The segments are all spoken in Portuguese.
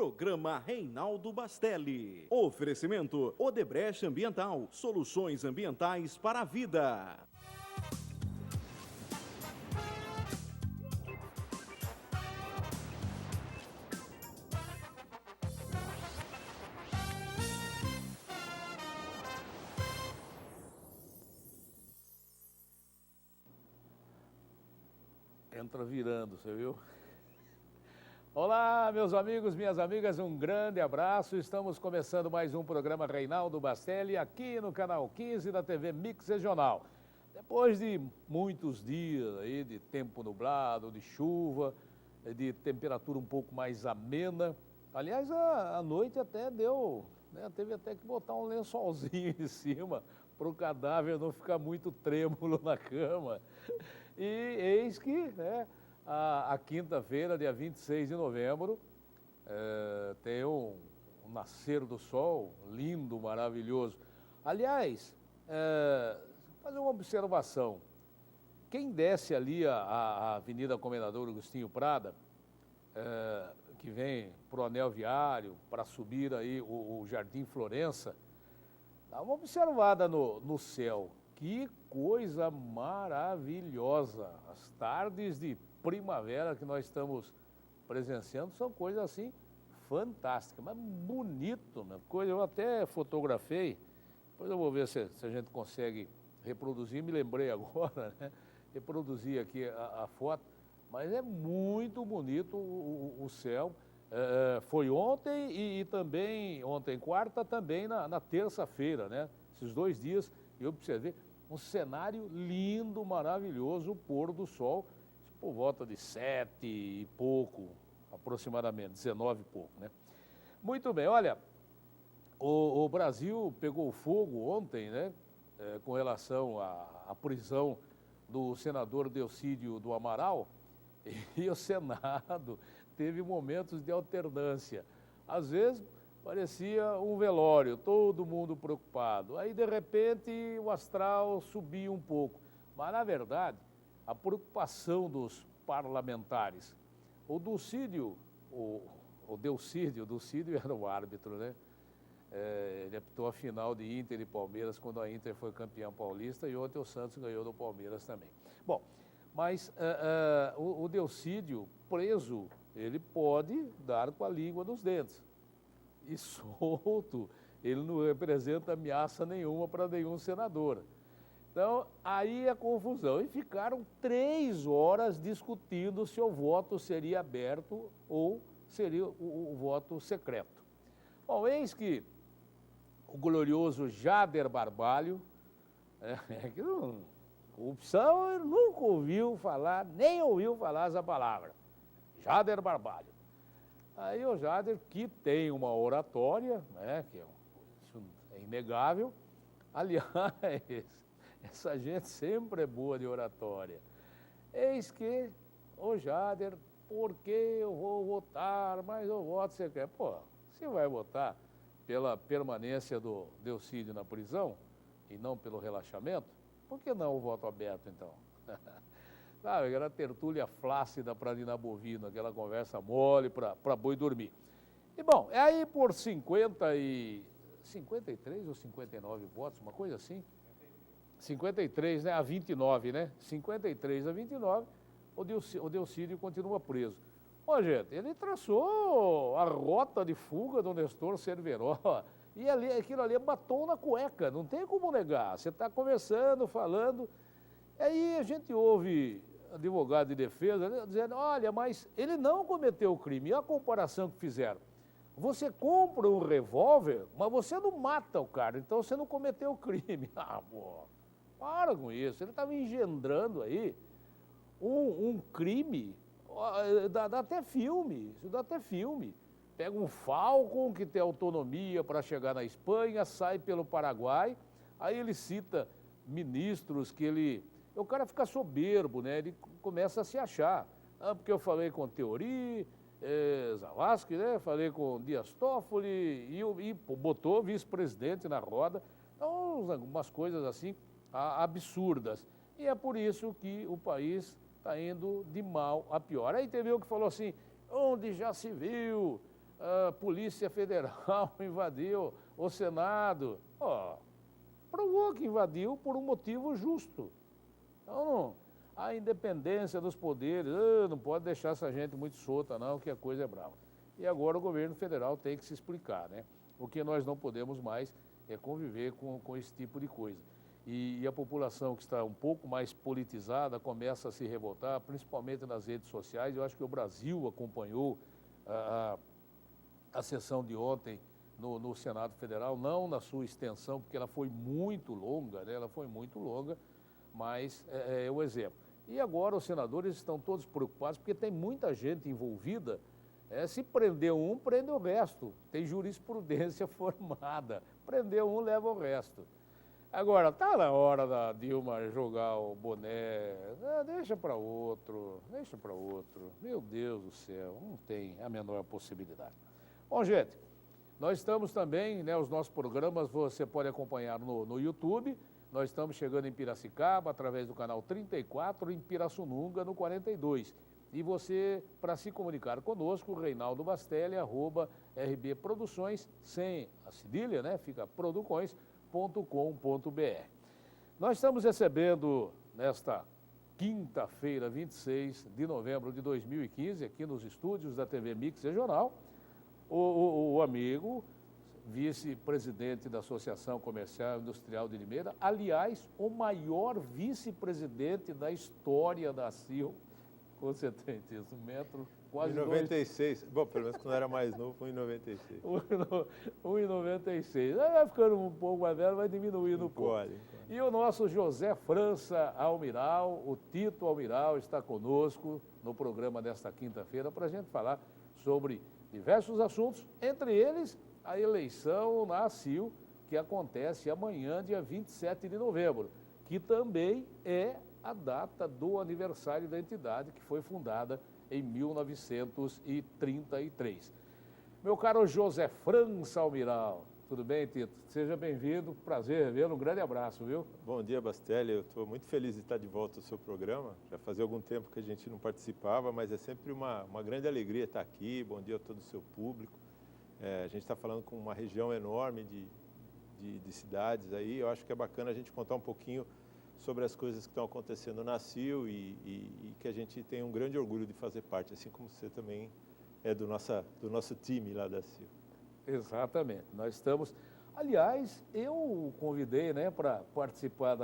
Programa Reinaldo Bastelli. Oferecimento Odebrecht Ambiental, soluções ambientais para a vida. Entra virando, você viu? Olá, meus amigos, minhas amigas, um grande abraço. Estamos começando mais um programa Reinaldo Bastelli aqui no canal 15 da TV Mix Regional. Depois de muitos dias aí de tempo nublado, de chuva, de temperatura um pouco mais amena. Aliás, a noite até deu, né? Teve até que botar um lençolzinho em cima para o cadáver não ficar muito trêmulo na cama. E eis que, né, a quinta-feira, dia 26 de novembro, tem um nascer do sol lindo, maravilhoso. Aliás, fazer uma observação. Quem desce ali a Avenida Comendador Agostinho Prada, que vem para o anel viário, para subir aí o Jardim Florença, dá uma observada no céu. Que coisa maravilhosa! As tardes de primavera que nós estamos presenciando são coisas assim fantásticas, mas bonito, né? Coisa, eu até fotografei, depois eu vou ver se a gente consegue reproduzir, me lembrei agora, né? Reproduzir aqui a foto, mas é muito bonito o céu. Foi ontem e também, ontem quarta, também na terça-feira, né? Esses 2 dias eu observei um cenário lindo, maravilhoso, o pôr do sol, por volta de 7 e pouco, aproximadamente, 19 e pouco, né? Muito bem, olha, o Brasil pegou fogo ontem, né, com relação à prisão do senador Delcídio do Amaral, e o Senado teve momentos de alternância. Às vezes parecia um velório, todo mundo preocupado. Aí, de repente, o astral subia um pouco. Mas, na verdade, a preocupação dos parlamentares. O Delcídio, o Delcídio era o árbitro, né? Ele apitou a final de Inter e Palmeiras, quando a Inter foi campeã paulista, e ontem o Santos ganhou do Palmeiras também. Bom, mas o Delcídio, preso, ele pode dar com a língua nos dentes. E solto, ele não representa ameaça nenhuma para nenhum senador. Então, aí a confusão. E ficaram 3 horas discutindo se o voto seria aberto ou seria o voto secreto. Bom, eis que o glorioso Jader Barbalho, que corrupção ele nunca ouviu falar, nem ouviu falar essa palavra. Jader Barbalho. Aí o Jader, que tem uma oratória, né, que isso é inegável. Aliás, essa gente sempre é boa de oratória. Eis que o Jader, por que eu vou votar, mas eu voto secreto? Pô, você vai votar pela permanência do Delcídio na prisão e não pelo relaxamento? Por que não o voto aberto, então? Sabe, aquela tertúlia flácida para Nina Bovino, aquela conversa mole para boi dormir. E bom, é aí por 53 ou 59 votos, uma coisa assim? 53, né? A 29, né? 53 a 29, o Delcídio continua preso. Ô, gente, ele traçou a rota de fuga do Nestor Cerveró. E aquilo ali é batom na cueca, não tem como negar. Você está conversando, falando. Aí a gente ouve advogado de defesa dizendo, olha, mas ele não cometeu o crime. E a comparação que fizeram? Você compra um revólver, mas você não mata o cara, então você não cometeu o crime. Ah, pô, para com isso. Ele estava engendrando aí um crime, dá até filme, isso dá até filme. Pega um Falcon que tem autonomia para chegar na Espanha, sai pelo Paraguai, aí ele cita ministros que ele... O cara fica soberbo, né? Ele começa a se achar. Ah, porque eu falei com Theory, Zavascki, né? Falei com Dias Toffoli e botou vice-presidente na roda. Então, algumas coisas assim absurdas. E é por isso que o país está indo de mal a pior. Aí teve um que falou assim, onde já se viu a Polícia Federal invadiu o Senado. Provou que invadiu por um motivo justo. Então, a independência dos poderes, não pode deixar essa gente muito solta, não, que a coisa é brava. E agora o governo federal tem que se explicar, né? O que nós não podemos mais é conviver com esse tipo de coisa. E a população que está um pouco mais politizada começa a se revoltar, principalmente nas redes sociais. Eu acho que o Brasil acompanhou a sessão de ontem no Senado Federal, não na sua extensão, porque ela foi muito longa, né? Ela foi muito longa, mas é o exemplo. E agora os senadores estão todos preocupados, porque tem muita gente envolvida. Se prender um, prende o resto. Tem jurisprudência formada. Prender um, leva o resto. Agora, está na hora da Dilma jogar o boné. Deixa para outro, deixa para outro. Meu Deus do céu, não tem a menor possibilidade. Bom, gente, nós estamos também, né, os nossos programas você pode acompanhar no YouTube. Nós estamos chegando em Piracicaba, através do canal 34, em Pirassununga, no 42. E você, para se comunicar conosco, Reinaldo Bastelli, @rbproduções, sem a cedilha, né? Fica producões.com.br. Nós estamos recebendo, nesta quinta-feira, 26 de novembro de 2015, aqui nos estúdios da TV Mix Regional, o amigo, vice-presidente da Associação Comercial e Industrial de Limeira, aliás, o maior vice-presidente da história da ACIL. Você tem isso, 1 metro, quase 1,96. Bom, pelo menos quando era mais novo, 1,96. 1,96. Vai ficando um pouco mais velho, vai diminuindo um pouco. E o nosso José França Almiral, o Tito Almiral, está conosco no programa desta quinta-feira para a gente falar sobre diversos assuntos, entre eles a eleição na ACIL, que acontece amanhã, dia 27 de novembro, que também é a data do aniversário da entidade, que foi fundada em 1933. Meu caro José França Almiral, tudo bem, Tito? Seja bem-vindo, prazer revê-lo, um grande abraço, viu? Bom dia, Bastelli, eu estou muito feliz de estar de volta ao seu programa. Já fazia algum tempo que a gente não participava, mas é sempre uma grande alegria estar aqui. Bom dia a todo o seu público. A gente está falando com uma região enorme de cidades aí. Eu acho que é bacana a gente contar um pouquinho sobre as coisas que estão acontecendo na ACIL e que a gente tem um grande orgulho de fazer parte, assim como você também é do nosso time lá da ACIL. Exatamente. Nós estamos... Aliás, eu convidei, né, para participar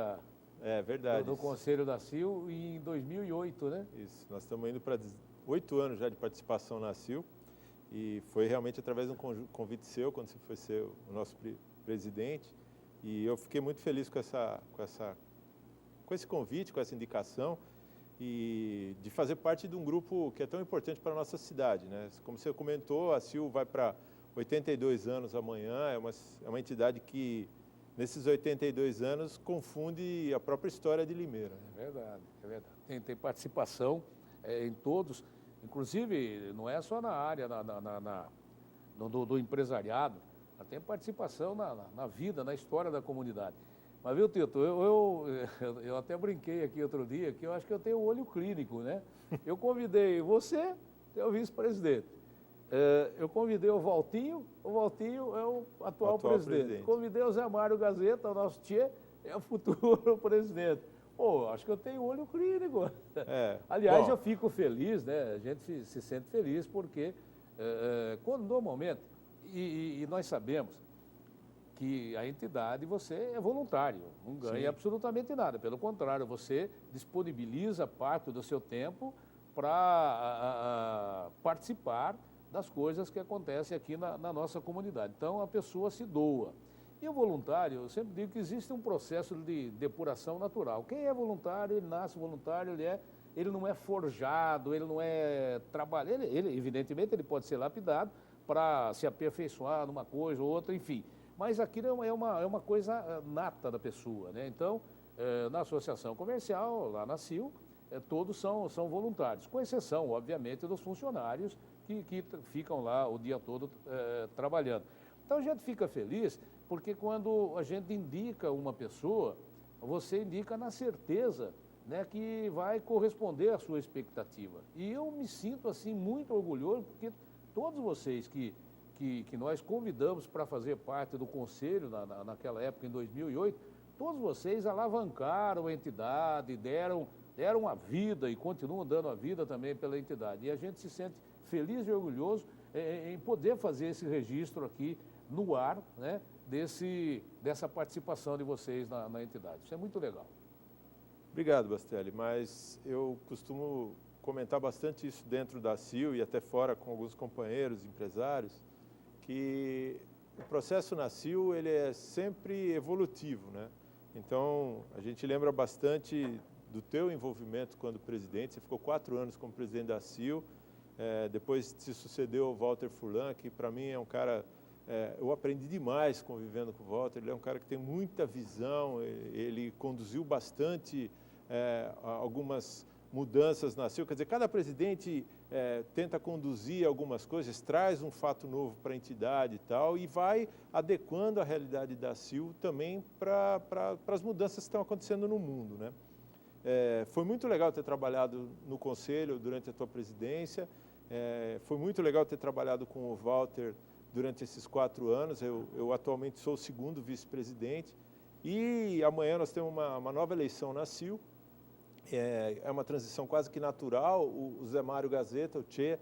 do Conselho da ACIL em 2008, né? Isso. Nós estamos indo para 8 anos já de participação na ACIL e foi realmente através de um convite seu, quando você foi ser o nosso presidente, e eu fiquei muito feliz com esse convite, com essa indicação e de fazer parte de um grupo que é tão importante para a nossa cidade, né? Como você comentou, a ACIL vai para 82 anos amanhã, é uma entidade que, nesses 82 anos, confunde a própria história de Limeira. É verdade, é verdade. Tem participação em todos, inclusive não é só na área do empresariado, ela tem participação na vida, na história da comunidade. Mas, viu, Tito, eu até brinquei aqui outro dia que eu acho que eu tenho olho clínico, né? Eu convidei você, que é o vice-presidente. Eu convidei o Valtinho é o atual presidente. Convidei o Zé Mário Gazeta, o nosso tchê, é o futuro presidente. Pô, acho que eu tenho olho clínico. Aliás, eu fico feliz, né? A gente se sente feliz porque, quando normalmente, e nós sabemos, que a entidade você é voluntário, não ganha absolutamente nada. Pelo contrário, você disponibiliza parte do seu tempo para participar das coisas que acontecem aqui na nossa comunidade. Então, a pessoa se doa. E o voluntário, eu sempre digo que existe um processo de depuração natural. Quem é voluntário, ele nasce voluntário, ele não é forjado, ele não é trabalho. Ele, evidentemente, ele pode ser lapidado para se aperfeiçoar numa coisa ou outra, enfim. Mas aquilo é uma coisa nata da pessoa, né? Então, na associação comercial, lá na ACIL, todos são voluntários, com exceção, obviamente, dos funcionários que ficam lá o dia todo trabalhando. Então, a gente fica feliz porque quando a gente indica uma pessoa, você indica na certeza, né, que vai corresponder à sua expectativa. E eu me sinto, assim, muito orgulhoso porque todos vocês que nós convidamos para fazer parte do conselho naquela época, em 2008, todos vocês alavancaram a entidade, deram a vida e continuam dando a vida também pela entidade. E a gente se sente feliz e orgulhoso em poder fazer esse registro aqui no ar, né, dessa participação de vocês na entidade. Isso é muito legal. Obrigado, Bastelli, mas eu costumo comentar bastante isso dentro da CIL e até fora com alguns companheiros, empresários, que o processo na CIL ele é sempre evolutivo, né? Então, a gente lembra bastante do teu envolvimento quando presidente, você ficou 4 anos como presidente da CIL, depois se sucedeu o Walter Furlan, que para mim é um cara, eu aprendi demais convivendo com o Walter, ele é um cara que tem muita visão, ele conduziu bastante algumas mudanças na CIL, quer dizer, cada presidente tenta conduzir algumas coisas, traz um fato novo para a entidade e tal, e vai adequando a realidade da CIL também para as mudanças que estão acontecendo no mundo, né? Foi muito legal ter trabalhado no Conselho durante a tua presidência, foi muito legal ter trabalhado com o Walter durante esses 4 anos, eu atualmente sou o 2º vice-presidente, e amanhã nós temos uma nova eleição na CIL, é uma transição quase que natural, o Zé Mário Gazeta, o Tchê,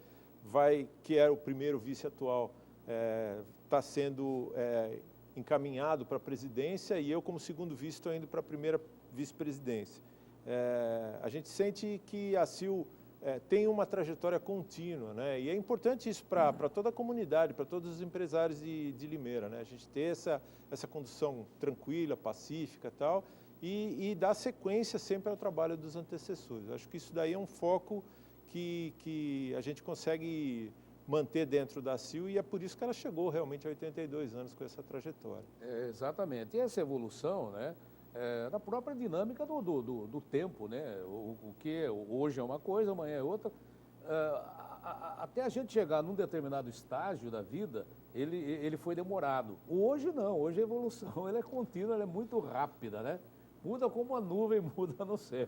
que era o primeiro vice atual, está sendo encaminhado para a presidência, e eu como 2º vice estou indo para a primeira vice-presidência. A gente sente que a CIL tem uma trajetória contínua, né? E é importante isso para toda a comunidade, para todos os empresários de Limeira, né? A gente ter essa condução tranquila, pacífica e tal, e dar sequência sempre ao trabalho dos antecessores. Acho que isso daí é um foco que a gente consegue manter dentro da CIL e é por isso que ela chegou realmente a 82 anos com essa trajetória. Exatamente. E essa evolução, né, na própria dinâmica do tempo, né? O que hoje é uma coisa, amanhã é outra. Até a gente chegar num determinado estágio da vida, ele foi demorado. Hoje não, hoje a evolução ela é contínua, ela é muito rápida, né? Muda como a nuvem muda no céu.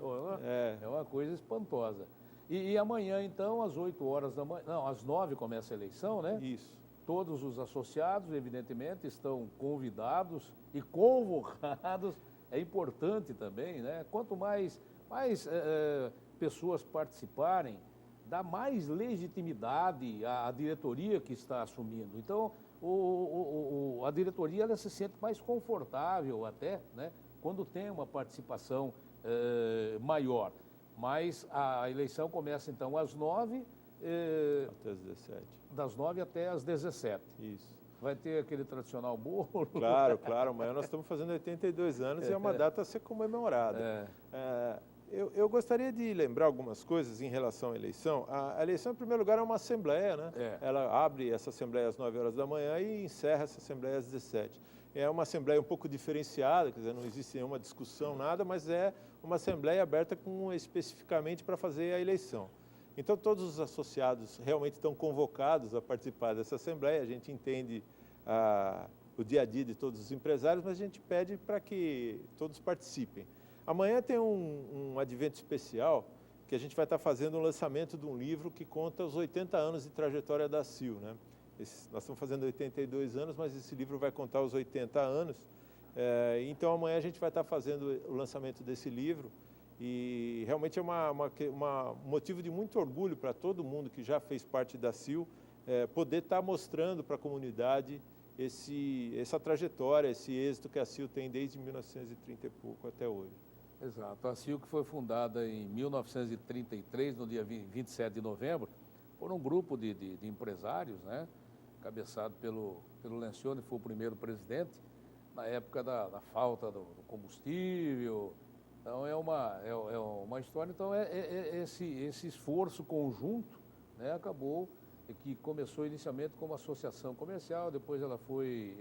É uma coisa espantosa. E amanhã, então, às 8 horas da manhã, não, às 9 começa a eleição, né? Isso. Todos os associados, evidentemente, estão convidados e convocados. É importante também, né? Quanto mais pessoas participarem, dá mais legitimidade à diretoria que está assumindo. Então, a diretoria ela se sente mais confortável até, né? Quando tem uma participação maior. Mas a eleição começa, então, às 9. Até às 17. Das 9 até às 17. Isso. Vai ter aquele tradicional bolo? Claro, claro. Amanhã nós estamos fazendo 82 anos e é uma data a ser comemorada. Eu gostaria de lembrar algumas coisas em relação à eleição. A eleição, em primeiro lugar, é uma assembleia, né? Ela abre essa assembleia às 9 horas da manhã e encerra essa assembleia às 17. É uma assembleia um pouco diferenciada, quer dizer, não existe nenhuma discussão, nada, mas é uma assembleia aberta especificamente para fazer a eleição. Então, todos os associados realmente estão convocados a participar dessa assembleia. A gente entende o dia a dia de todos os empresários, mas a gente pede para que todos participem. Amanhã tem um advento especial, que a gente vai estar fazendo o lançamento de um livro que conta os 80 anos de trajetória da CIL, né? Nós estamos fazendo 82 anos, mas esse livro vai contar os 80 anos. Então, amanhã a gente vai estar fazendo o lançamento desse livro e realmente é um motivo de muito orgulho para todo mundo que já fez parte da CIL, poder estar mostrando para a comunidade essa trajetória, esse êxito que a CIL tem desde 1930 e pouco até hoje. Exato. A CIL que foi fundada em 1933, no dia 27 de novembro, por um grupo de empresários, né? Cabeçado pelo Lencioni, que foi o primeiro presidente, na época da falta do combustível. Então, é uma história. Então, esse esforço conjunto, né, acabou, que começou inicialmente como associação comercial, depois ela foi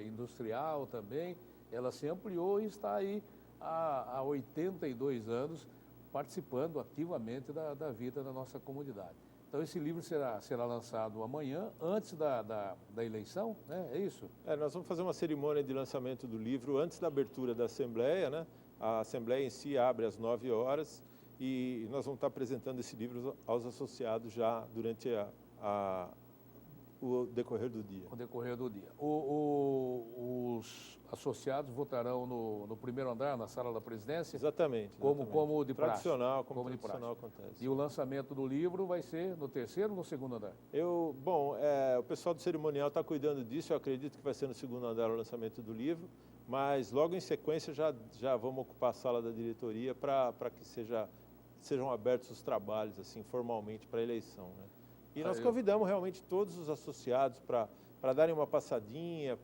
industrial também, ela se ampliou e está aí há 82 anos participando ativamente da vida da nossa comunidade. Então, esse livro será lançado amanhã, antes da eleição, né? É isso? Nós vamos fazer uma cerimônia de lançamento do livro antes da abertura da Assembleia, né? A Assembleia em si abre às 9 horas e nós vamos estar apresentando esse livro aos associados já durante o decorrer do dia. O decorrer do dia. Os associados votarão no primeiro andar, na sala da presidência? Exatamente. Como de praxe. Tradicional, como tradicional acontece. E o lançamento do livro vai ser no terceiro ou no segundo andar? O pessoal do cerimonial está cuidando disso, eu acredito que vai ser no segundo andar o lançamento do livro, mas logo em sequência já vamos ocupar a sala da diretoria para que sejam abertos os trabalhos, assim, formalmente para a eleição, né? E nós convidamos realmente todos os associados para darem uma passadinha,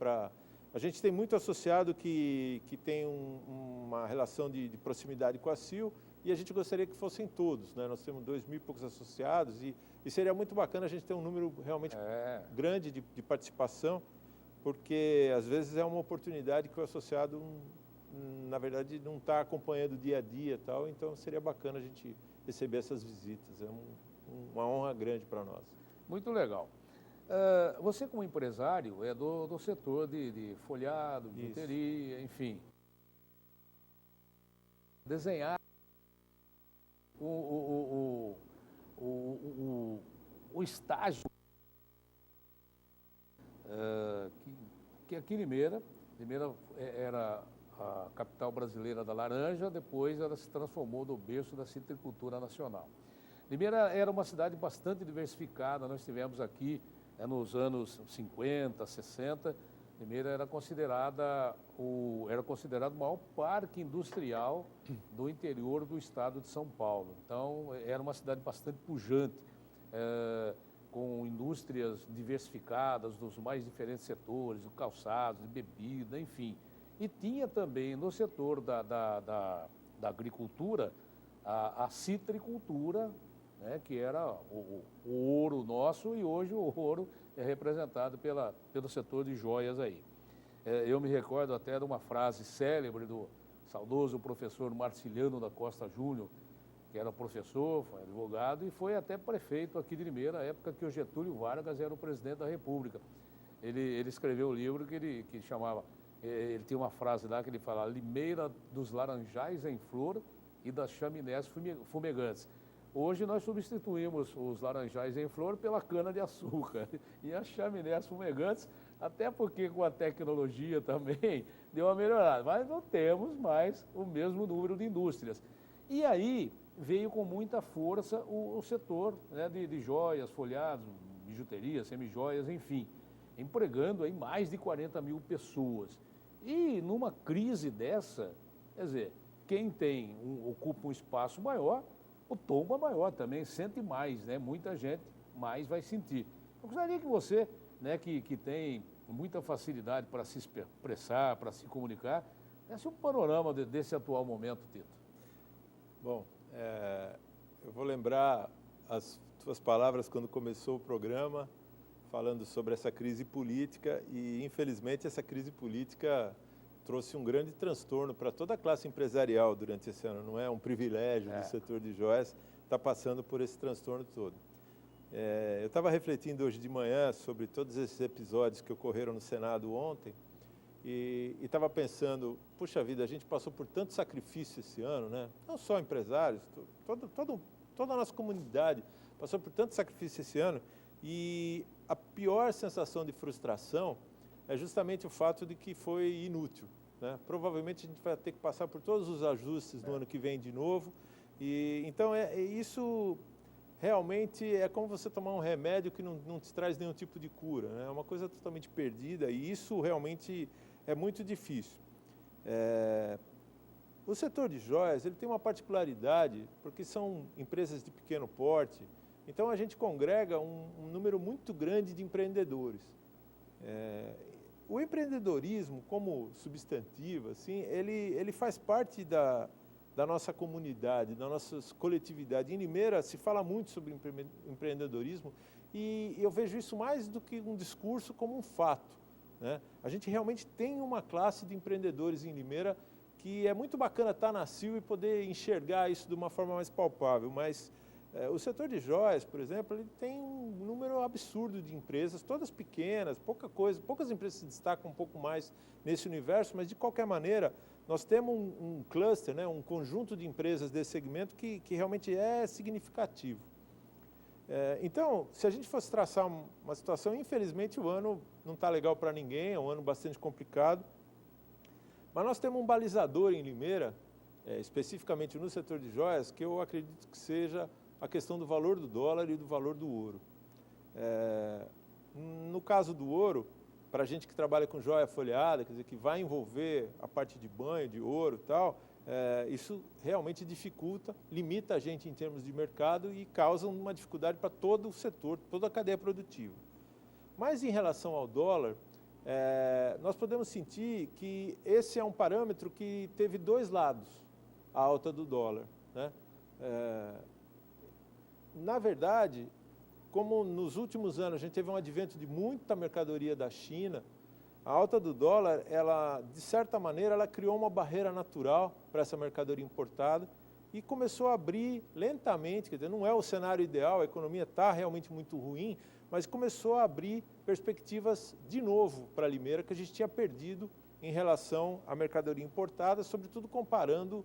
A gente tem muito associado que tem uma relação de proximidade com a CIL e a gente gostaria que fossem todos, né? Nós temos 2.000 e poucos associados e seria muito bacana a gente ter um número realmente grande de participação, porque às vezes é uma oportunidade que o associado, na verdade, não está acompanhando dia a dia e tal, então seria bacana a gente receber essas visitas, é uma honra grande para nós. Muito legal. Você, como empresário, é do setor de folhado, bijuteria, enfim. Desenhar o estágio que aqui em Limeira era a capital brasileira da laranja, depois ela se transformou no berço da citricultura nacional. Limeira era uma cidade bastante diversificada, nós tivemos aqui nos anos 50, 60, Limeira era considerado o maior parque industrial do interior do estado de São Paulo. Então, era uma cidade bastante pujante, com indústrias diversificadas dos mais diferentes setores, do calçado, de bebida, enfim. E tinha também no setor da agricultura a citricultura, né, que era o ouro nosso, e hoje o ouro é representado pelo setor de joias aí. Eu me recordo até de uma frase célebre do saudoso professor Marciliano da Costa Júnior, que era professor, foi advogado e foi até prefeito aqui de Limeira, na época que o Getúlio Vargas era o presidente da República. Ele escreveu um livro que chamava, ele tinha uma frase lá que ele fala: Limeira dos laranjais em flor e das chaminés fumegantes. Hoje nós substituímos os laranjais em flor pela cana-de-açúcar e as chaminés fumegantes, até porque com a tecnologia também deu uma melhorada, mas não temos mais o mesmo número de indústrias. E aí veio com muita força o setor, né, de joias, folhados, bijuteria, semijoias, enfim, empregando aí mais de 40.000 pessoas. E numa crise dessa, quer dizer, quem ocupa um espaço maior, o tombo é maior também, sente mais, né? Muita gente mais vai sentir. Eu gostaria que você, né, que tem muita facilidade para se expressar, para se comunicar, desse um panorama desse atual momento, Tito. Bom, eu vou lembrar as suas palavras quando começou o programa, falando sobre essa crise política, e infelizmente essa crise política trouxe um grande transtorno para toda a classe empresarial durante esse ano. Não é um privilégio do setor de joias estar passando por esse transtorno todo. Eu estava refletindo hoje de manhã sobre todos esses episódios que ocorreram no Senado ontem e estava pensando, puxa vida, a gente passou por tanto sacrifício esse ano, né? Não só empresários, toda a nossa comunidade passou por tanto sacrifício esse ano, e a pior sensação de frustração é justamente o fato de que foi inútil, né? Provavelmente a gente vai ter que passar por todos os ajustes no ano que vem de novo. E então isso realmente é como você tomar um remédio que não te traz nenhum tipo de cura, né? É uma coisa totalmente perdida, e isso realmente é muito difícil. O setor de joias, ele tem uma particularidade, porque são empresas de pequeno porte, então a gente congrega um número muito grande de empreendedores. O empreendedorismo, como substantivo, assim, ele faz parte da nossa comunidade, da nossa coletividade. Em Limeira se fala muito sobre empreendedorismo, e eu vejo isso mais do que um discurso, como um fato, né? A gente realmente tem uma classe de empreendedores em Limeira que é muito bacana estar na CIL e poder enxergar isso de uma forma mais palpável, mas o setor de joias, por exemplo, ele tem um número absurdo de empresas, todas pequenas, poucas empresas se destacam um pouco mais nesse universo, mas de qualquer maneira, nós temos um cluster, né, um conjunto de empresas desse segmento que realmente é significativo. Então, se a gente fosse traçar uma situação, infelizmente o ano não está legal para ninguém, é um ano bastante complicado, mas nós temos um balizador em Limeira, especificamente no setor de joias, que eu acredito que seja a questão do valor do dólar e do valor do ouro. No caso do ouro, para a gente que trabalha com joia folheada, quer dizer, que vai envolver a parte de banho, de ouro e tal, isso realmente dificulta, limita a gente em termos de mercado e causa uma dificuldade para todo o setor, toda a cadeia produtiva. Mas em relação ao dólar, nós podemos sentir que esse é um parâmetro que teve dois lados, a alta do dólar, né? Na verdade, como nos últimos anos a gente teve um advento de muita mercadoria da China, a alta do dólar, ela, de certa maneira, ela criou uma barreira natural para essa mercadoria importada e começou a abrir lentamente, quer dizer, não é o cenário ideal, a economia está realmente muito ruim, mas começou a abrir perspectivas de novo para a Limeira, que a gente tinha perdido em relação à mercadoria importada, sobretudo comparando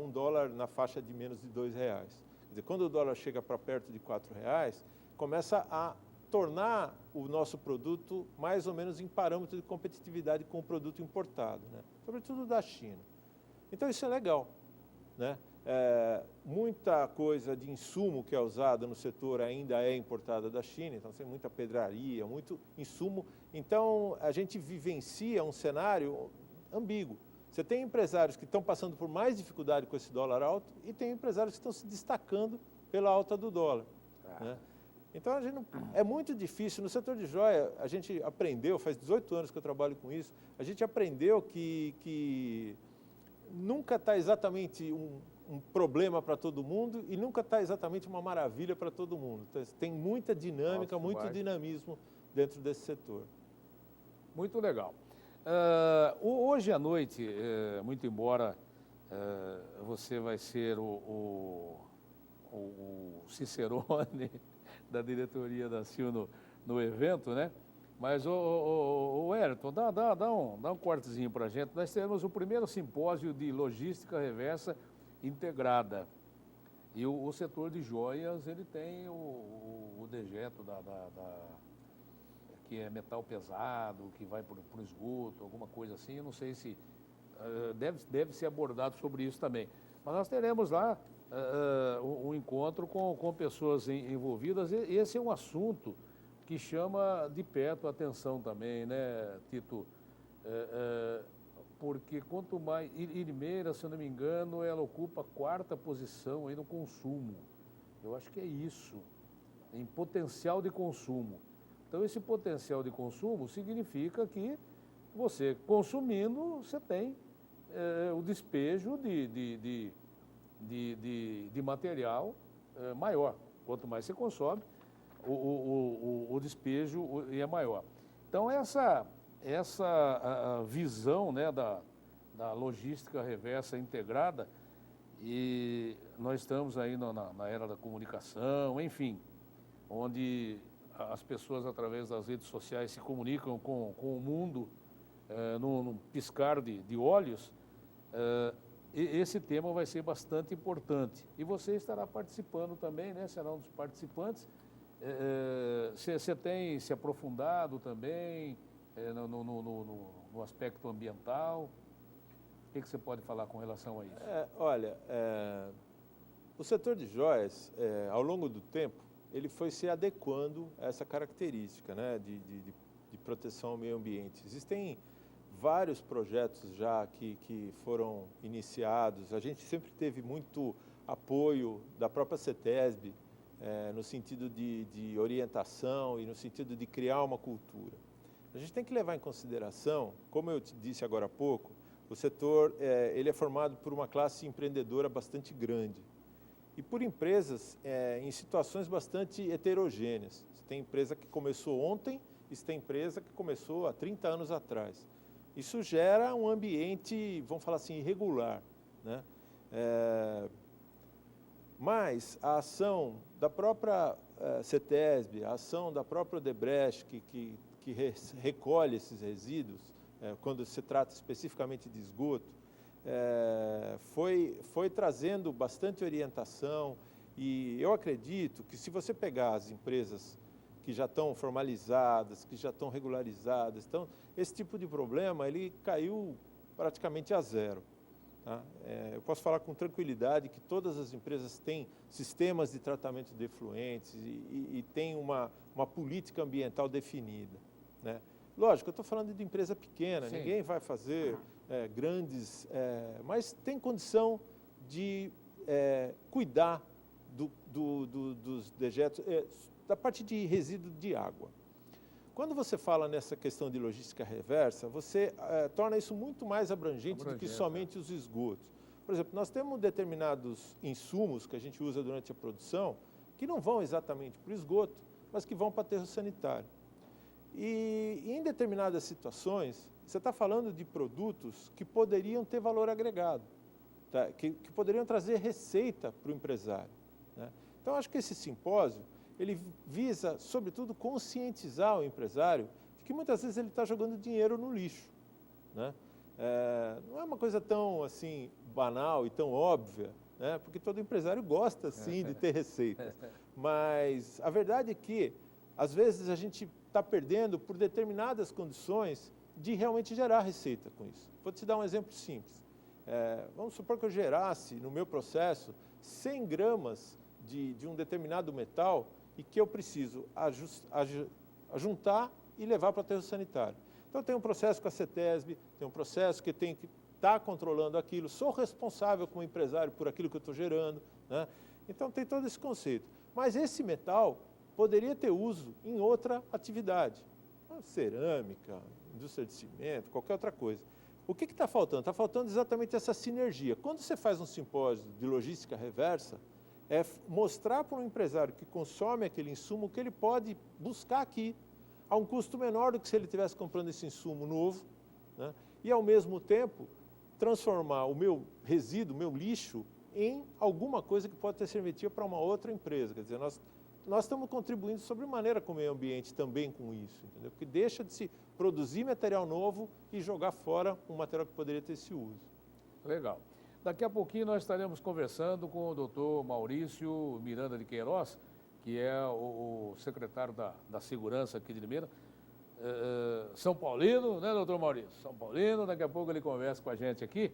um dólar na faixa de menos de R$2. Quer dizer, quando o dólar chega para perto de R$4, começa a tornar o nosso produto mais ou menos em parâmetro de competitividade com o produto importado, né? Sobretudo da China. Então isso é legal, né? Muita coisa de insumo que é usada no setor ainda é importada da China, então tem muita pedraria, muito insumo. Então a gente vivencia um cenário ambíguo. Você tem empresários que estão passando por mais dificuldade com esse dólar alto e tem empresários que estão se destacando pela alta do dólar, né? Então, é muito difícil. No setor de joia, a gente aprendeu, faz 18 anos que eu trabalho com isso, a gente aprendeu que nunca está exatamente um problema para todo mundo e nunca está exatamente uma maravilha para todo mundo. Tem muita dinâmica, muito dinamismo dentro desse setor. Muito legal. Hoje à noite, muito embora você vai ser o Cicerone da diretoria da CIL no evento, né? Mas, o Ayrton, dá um cortezinho para a gente. Nós teremos o primeiro simpósio de logística reversa integrada. E o setor de joias, ele tem o dejeto que é metal pesado, que vai para o esgoto, alguma coisa assim. Eu não sei se deve ser abordado sobre isso também. Mas nós teremos lá um encontro com pessoas envolvidas. E esse é um assunto que chama de perto a atenção também, né, Tito? Porque quanto mais... Limeira, se eu não me engano, ela ocupa a 4ª posição aí no consumo. Eu acho que é isso, em potencial de consumo. Então, esse potencial de consumo significa que você, consumindo, você tem o despejo de material maior. Quanto mais você consome, o despejo é maior. Então, essa visão, né, da logística reversa integrada, e nós estamos aí na era da comunicação, enfim, onde as pessoas, através das redes sociais, se comunicam com o mundo num piscar de olhos. Esse tema vai ser bastante importante. E você estará participando também, né? Será um dos participantes. Você tem se aprofundado também no aspecto ambiental? O que você pode falar com relação a isso? Olha, o setor de joias, ao longo do tempo, ele foi se adequando a essa característica, né, de proteção ao meio ambiente. Existem vários projetos já que foram iniciados. A gente sempre teve muito apoio da própria CETESB, no sentido de orientação e no sentido de criar uma cultura. A gente tem que levar em consideração, como eu te disse agora há pouco, o setor ele é formado por uma classe empreendedora bastante grande e por empresas em situações bastante heterogêneas. Você tem empresa que começou ontem e você tem empresa que começou há 30 anos atrás. Isso gera um ambiente, vamos falar assim, irregular, né? Mas a ação da própria CETESB, a ação da própria Odebrecht, que recolhe esses resíduos, quando se trata especificamente de esgoto, foi trazendo bastante orientação E eu acredito que se você pegar as empresas que já estão formalizadas, que já estão regularizadas, então, esse tipo de problema ele caiu praticamente a zero. Tá? Eu posso falar com tranquilidade que todas as empresas têm sistemas de tratamento de efluentes e têm uma política ambiental definida. Né? Lógico, eu estou falando de empresa pequena, Sim. Ninguém vai fazer grandes, mas tem condição de cuidar dos dejetos, da parte de resíduo de água. Quando você fala nessa questão de logística reversa, você torna isso muito mais abrangente do que somente os esgotos. Por exemplo, nós temos determinados insumos que a gente usa durante a produção que não vão exatamente para o esgoto, mas que vão para o aterro sanitário. E em determinadas situações, você está falando de produtos que poderiam ter valor agregado, tá? que poderiam trazer receita para o empresário. Né? Então, acho que esse simpósio, ele visa, sobretudo, conscientizar o empresário de que muitas vezes ele está jogando dinheiro no lixo. Né? Não é uma coisa tão assim, banal e tão óbvia, né? Porque todo empresário gosta, sim, de ter receitas. Mas a verdade é que, às vezes, a gente está perdendo por determinadas condições de realmente gerar receita com isso. Vou te dar um exemplo simples. Vamos supor que eu gerasse, no meu processo, 100 gramas de um determinado metal e que eu preciso juntar e levar para o aterro sanitário. Então, tem um processo com a CETESB, tem um processo que tem que estar controlando aquilo, sou responsável como empresário por aquilo que eu estou gerando. Né? Então, tem todo esse conceito. Mas esse metal poderia ter uso em outra atividade, cerâmica, indústria de cimento, qualquer outra coisa. O que está faltando? Está faltando exatamente essa sinergia. Quando você faz um simpósio de logística reversa, é mostrar para um empresário que consome aquele insumo que ele pode buscar aqui, a um custo menor do que se ele estivesse comprando esse insumo novo, né? E, ao mesmo tempo, transformar o meu resíduo, o meu lixo, em alguma coisa que pode ter serventia para uma outra empresa. Quer dizer, nós estamos contribuindo sobremaneira com o meio ambiente também com isso, entendeu? Porque deixa de se produzir material novo e jogar fora um material que poderia ter esse uso. Legal. Daqui a pouquinho nós estaremos conversando com o doutor Maurício Miranda de Queiroz, que é o secretário da Segurança aqui de Limeira. São Paulino, né, doutor Maurício? São Paulino, daqui a pouco ele conversa com a gente aqui.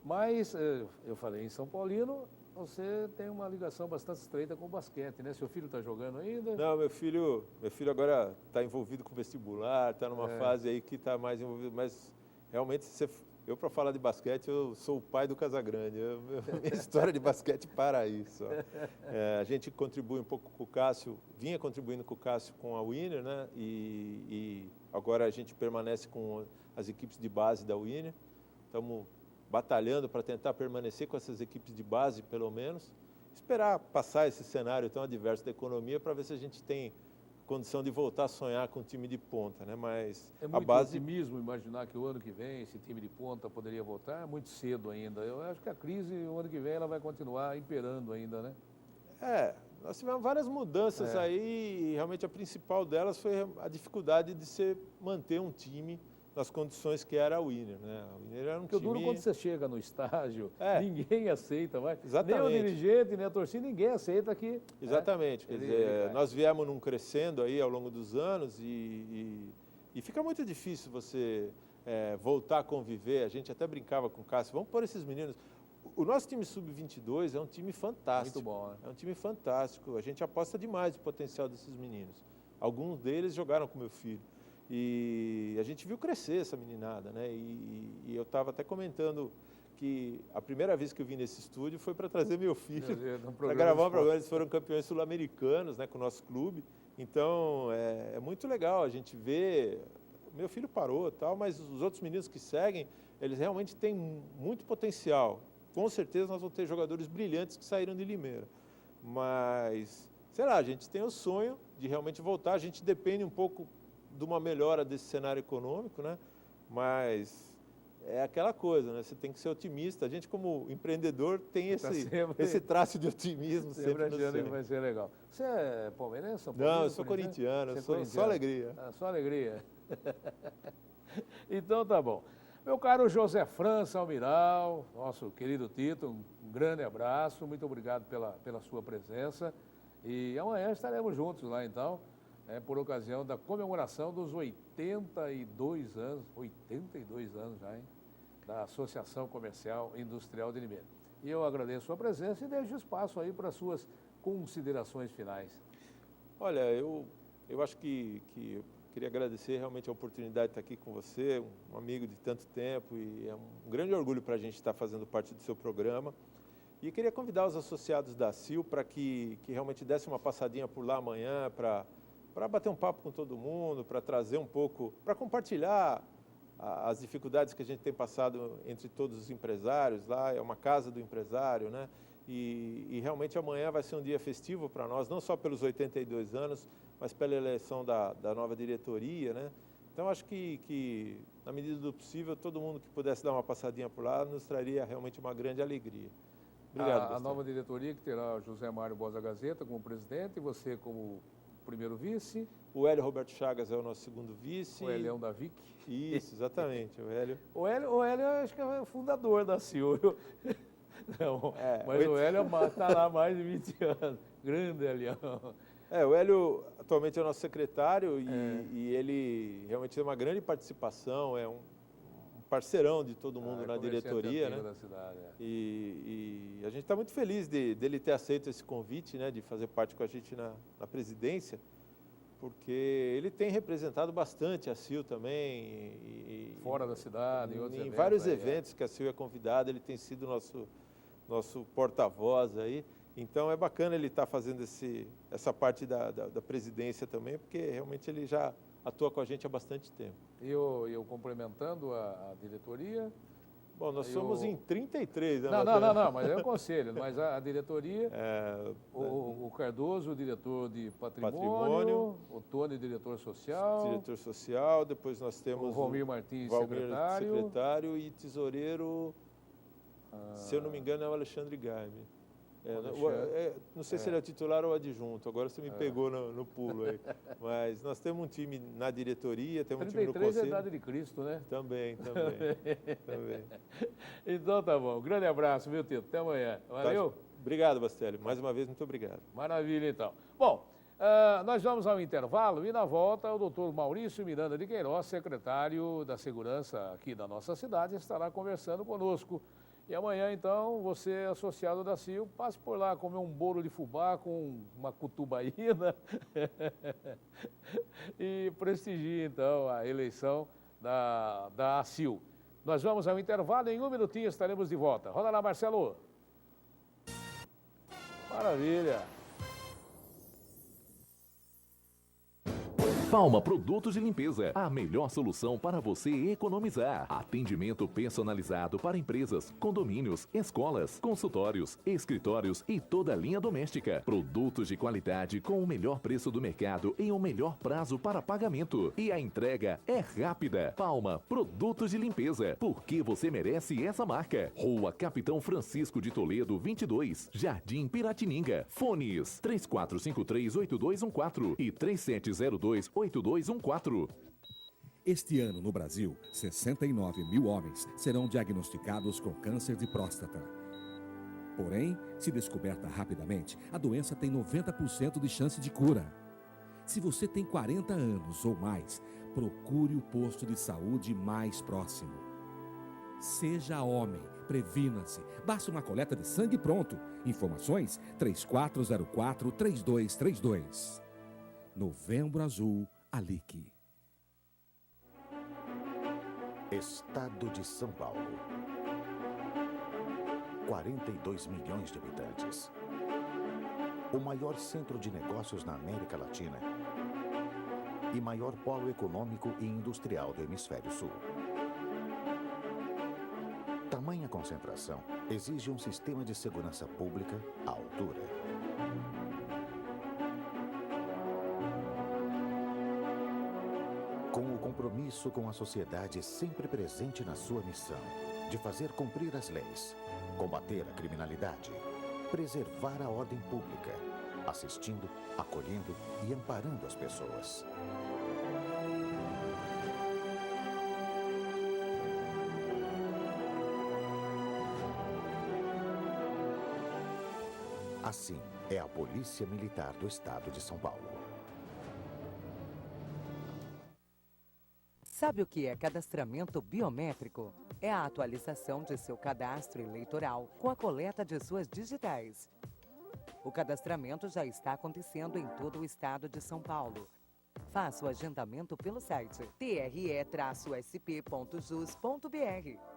Mas, eu falei, em São Paulino, você tem uma ligação bastante estreita com o basquete, né? Seu filho está jogando ainda? Não, meu filho agora está envolvido com vestibular, está numa fase aí que está mais envolvido, mas realmente, eu para falar de basquete, eu sou o pai do Casagrande, minha história de basquete para aí só. A gente contribui um pouco com o Cássio, vinha contribuindo com o Cássio com a Winner, né? E agora a gente permanece com as equipes de base da Winner, estamos batalhando para tentar permanecer com essas equipes de base, pelo menos, esperar passar esse cenário tão adverso da economia para ver se a gente tem condição de voltar a sonhar com um time de ponta, né? Mas é muito otimismo imaginar que o ano que vem esse time de ponta poderia voltar, é muito cedo ainda. Eu acho que a crise, o ano que vem, ela vai continuar imperando ainda, né? Nós tivemos várias mudanças aí e realmente a principal delas foi a dificuldade de manter um time nas condições que era a Winner, né? A Winner era um Porque time... duro quando você chega no estágio, ninguém aceita, vai. Exatamente. Nem o dirigente, nem a torcida, ninguém aceita que... Exatamente, quer dizer, nós viemos num crescendo aí ao longo dos anos e fica muito difícil você voltar a conviver. A gente até brincava com o Cássio, vamos pôr esses meninos... O nosso time sub-22 é um time fantástico. Muito bom, né? É um time fantástico, a gente aposta demais no potencial desses meninos. Alguns deles jogaram com meu filho. E a gente viu crescer essa meninada, né? E eu estava até comentando que a primeira vez que eu vim nesse estúdio foi para trazer meu filho, para gravar um programa. Eles foram campeões sul-americanos, né, com o nosso clube. Então, é muito legal a gente ver... Meu filho parou e tal, mas os outros meninos que seguem, eles realmente têm muito potencial. Com certeza nós vamos ter jogadores brilhantes que saíram de Limeira. Mas, sei lá, a gente tem o sonho de realmente voltar. A gente depende um pouco de uma melhora desse cenário econômico, né? Mas é aquela coisa, né? Você tem que ser otimista. A gente, como empreendedor, tem esse traço de otimismo sempre no achando que vai ser legal. Você é palmeirense? Não, eu sou corintiano, eu sou só alegria. Só alegria. Então tá bom. Meu caro José França Almiral, nosso querido Tito, um grande abraço, muito obrigado pela sua presença. E amanhã estaremos juntos lá, então, por ocasião da comemoração dos 82 anos já, hein, da Associação Comercial e Industrial de Limeira. E eu agradeço a sua presença e deixo espaço aí para suas considerações finais. Olha, eu acho que eu queria agradecer realmente a oportunidade de estar aqui com você, um amigo de tanto tempo, e é um grande orgulho para a gente estar fazendo parte do seu programa. E queria convidar os associados da CIL para que realmente desse uma passadinha por lá amanhã, para bater um papo com todo mundo, para trazer um pouco, para compartilhar as dificuldades que a gente tem passado entre todos os empresários lá. É uma casa do empresário, né? E realmente amanhã vai ser um dia festivo para nós, não só pelos 82 anos, mas pela eleição da nova diretoria, né? Então, acho que, na medida do possível, todo mundo que pudesse dar uma passadinha por lá nos traria realmente uma grande alegria. Obrigado, A nova diretoria que terá José Mário Bosa Gazeta como presidente e você como primeiro vice. O Hélio Roberto Chagas é o nosso segundo vice. O Elião da Vic. Isso, exatamente, o Hélio. O Hélio acho que é o fundador da CIL. Não, mas o Hélio está lá há mais de 20 anos. Grande Elião. O Hélio atualmente é o nosso secretário e ele realmente tem uma grande participação, é um parceirão de todo mundo na diretoria, né? Da cidade, E a gente está muito feliz dele ter aceito esse convite, né, de fazer parte com a gente na presidência, porque ele tem representado bastante a CIL também. Fora da cidade, em vários eventos que a CIL é convidada, ele tem sido nosso porta-voz aí. Então é bacana ele estar fazendo essa parte da presidência também, porque realmente ele já atua com a gente há bastante tempo. E eu complementando a diretoria. Bom, nós somos em 33, né? Não, mas é o conselho, mas a diretoria, o Cardoso, o diretor de patrimônio, o Tony, diretor social. Diretor social, depois nós temos o Valmir Martins, secretário, e tesoureiro, se eu não me engano, é o Alexandre Gaime. Não sei se ele é o titular ou o adjunto, agora você me pegou no pulo aí. Mas nós temos um time na diretoria, temos um time no conselho. 33 é a idade de Cristo, né? Também. Então tá bom, grande abraço, viu, Tito? Até amanhã. Valeu? Obrigado, Bastelli. Mais uma vez, muito obrigado. Maravilha, então. Bom, nós vamos ao intervalo e na volta o doutor Maurício Miranda de Queiroz, secretário da Segurança aqui da nossa cidade, estará conversando conosco. E amanhã, então, você, associado da CIL, passe por lá comer um bolo de fubá com uma cutubaína e prestigie, então, a eleição da CIL. Nós vamos ao intervalo, em um minutinho estaremos de volta. Roda lá, Marcelo. Maravilha. Palma Produtos de Limpeza, a melhor solução para você economizar. Atendimento personalizado para empresas, condomínios, escolas, consultórios, escritórios e toda a linha doméstica. Produtos de qualidade com o melhor preço do mercado e o melhor prazo para pagamento. E a entrega é rápida. Palma Produtos de Limpeza, porque você merece essa marca. Rua Capitão Francisco de Toledo, 22, Jardim Piratininga. Fones 3453-8214 e 3702-8214. Este ano, no Brasil, 69 mil homens serão diagnosticados com câncer de próstata. Porém, se descoberta rapidamente, a doença tem 90% de chance de cura. Se você tem 40 anos ou mais, procure o posto de saúde mais próximo. Seja homem, previna-se. Basta uma coleta de sangue pronto. Informações 3404-3232. Novembro Azul, Alic. Estado de São Paulo. 42 milhões de habitantes. O maior centro de negócios na América Latina e maior polo econômico e industrial do Hemisfério Sul. Tamanha concentração exige um sistema de segurança pública à altura. Com o compromisso com a sociedade sempre presente na sua missão, de fazer cumprir as leis, combater a criminalidade, preservar a ordem pública, assistindo, acolhendo e amparando as pessoas. Assim é a Polícia Militar do Estado de São Paulo. Sabe o que é cadastramento biométrico? É a atualização de seu cadastro eleitoral com a coleta de suas digitais. O cadastramento já está acontecendo em todo o estado de São Paulo. Faça o agendamento pelo site tre-sp.jus.br.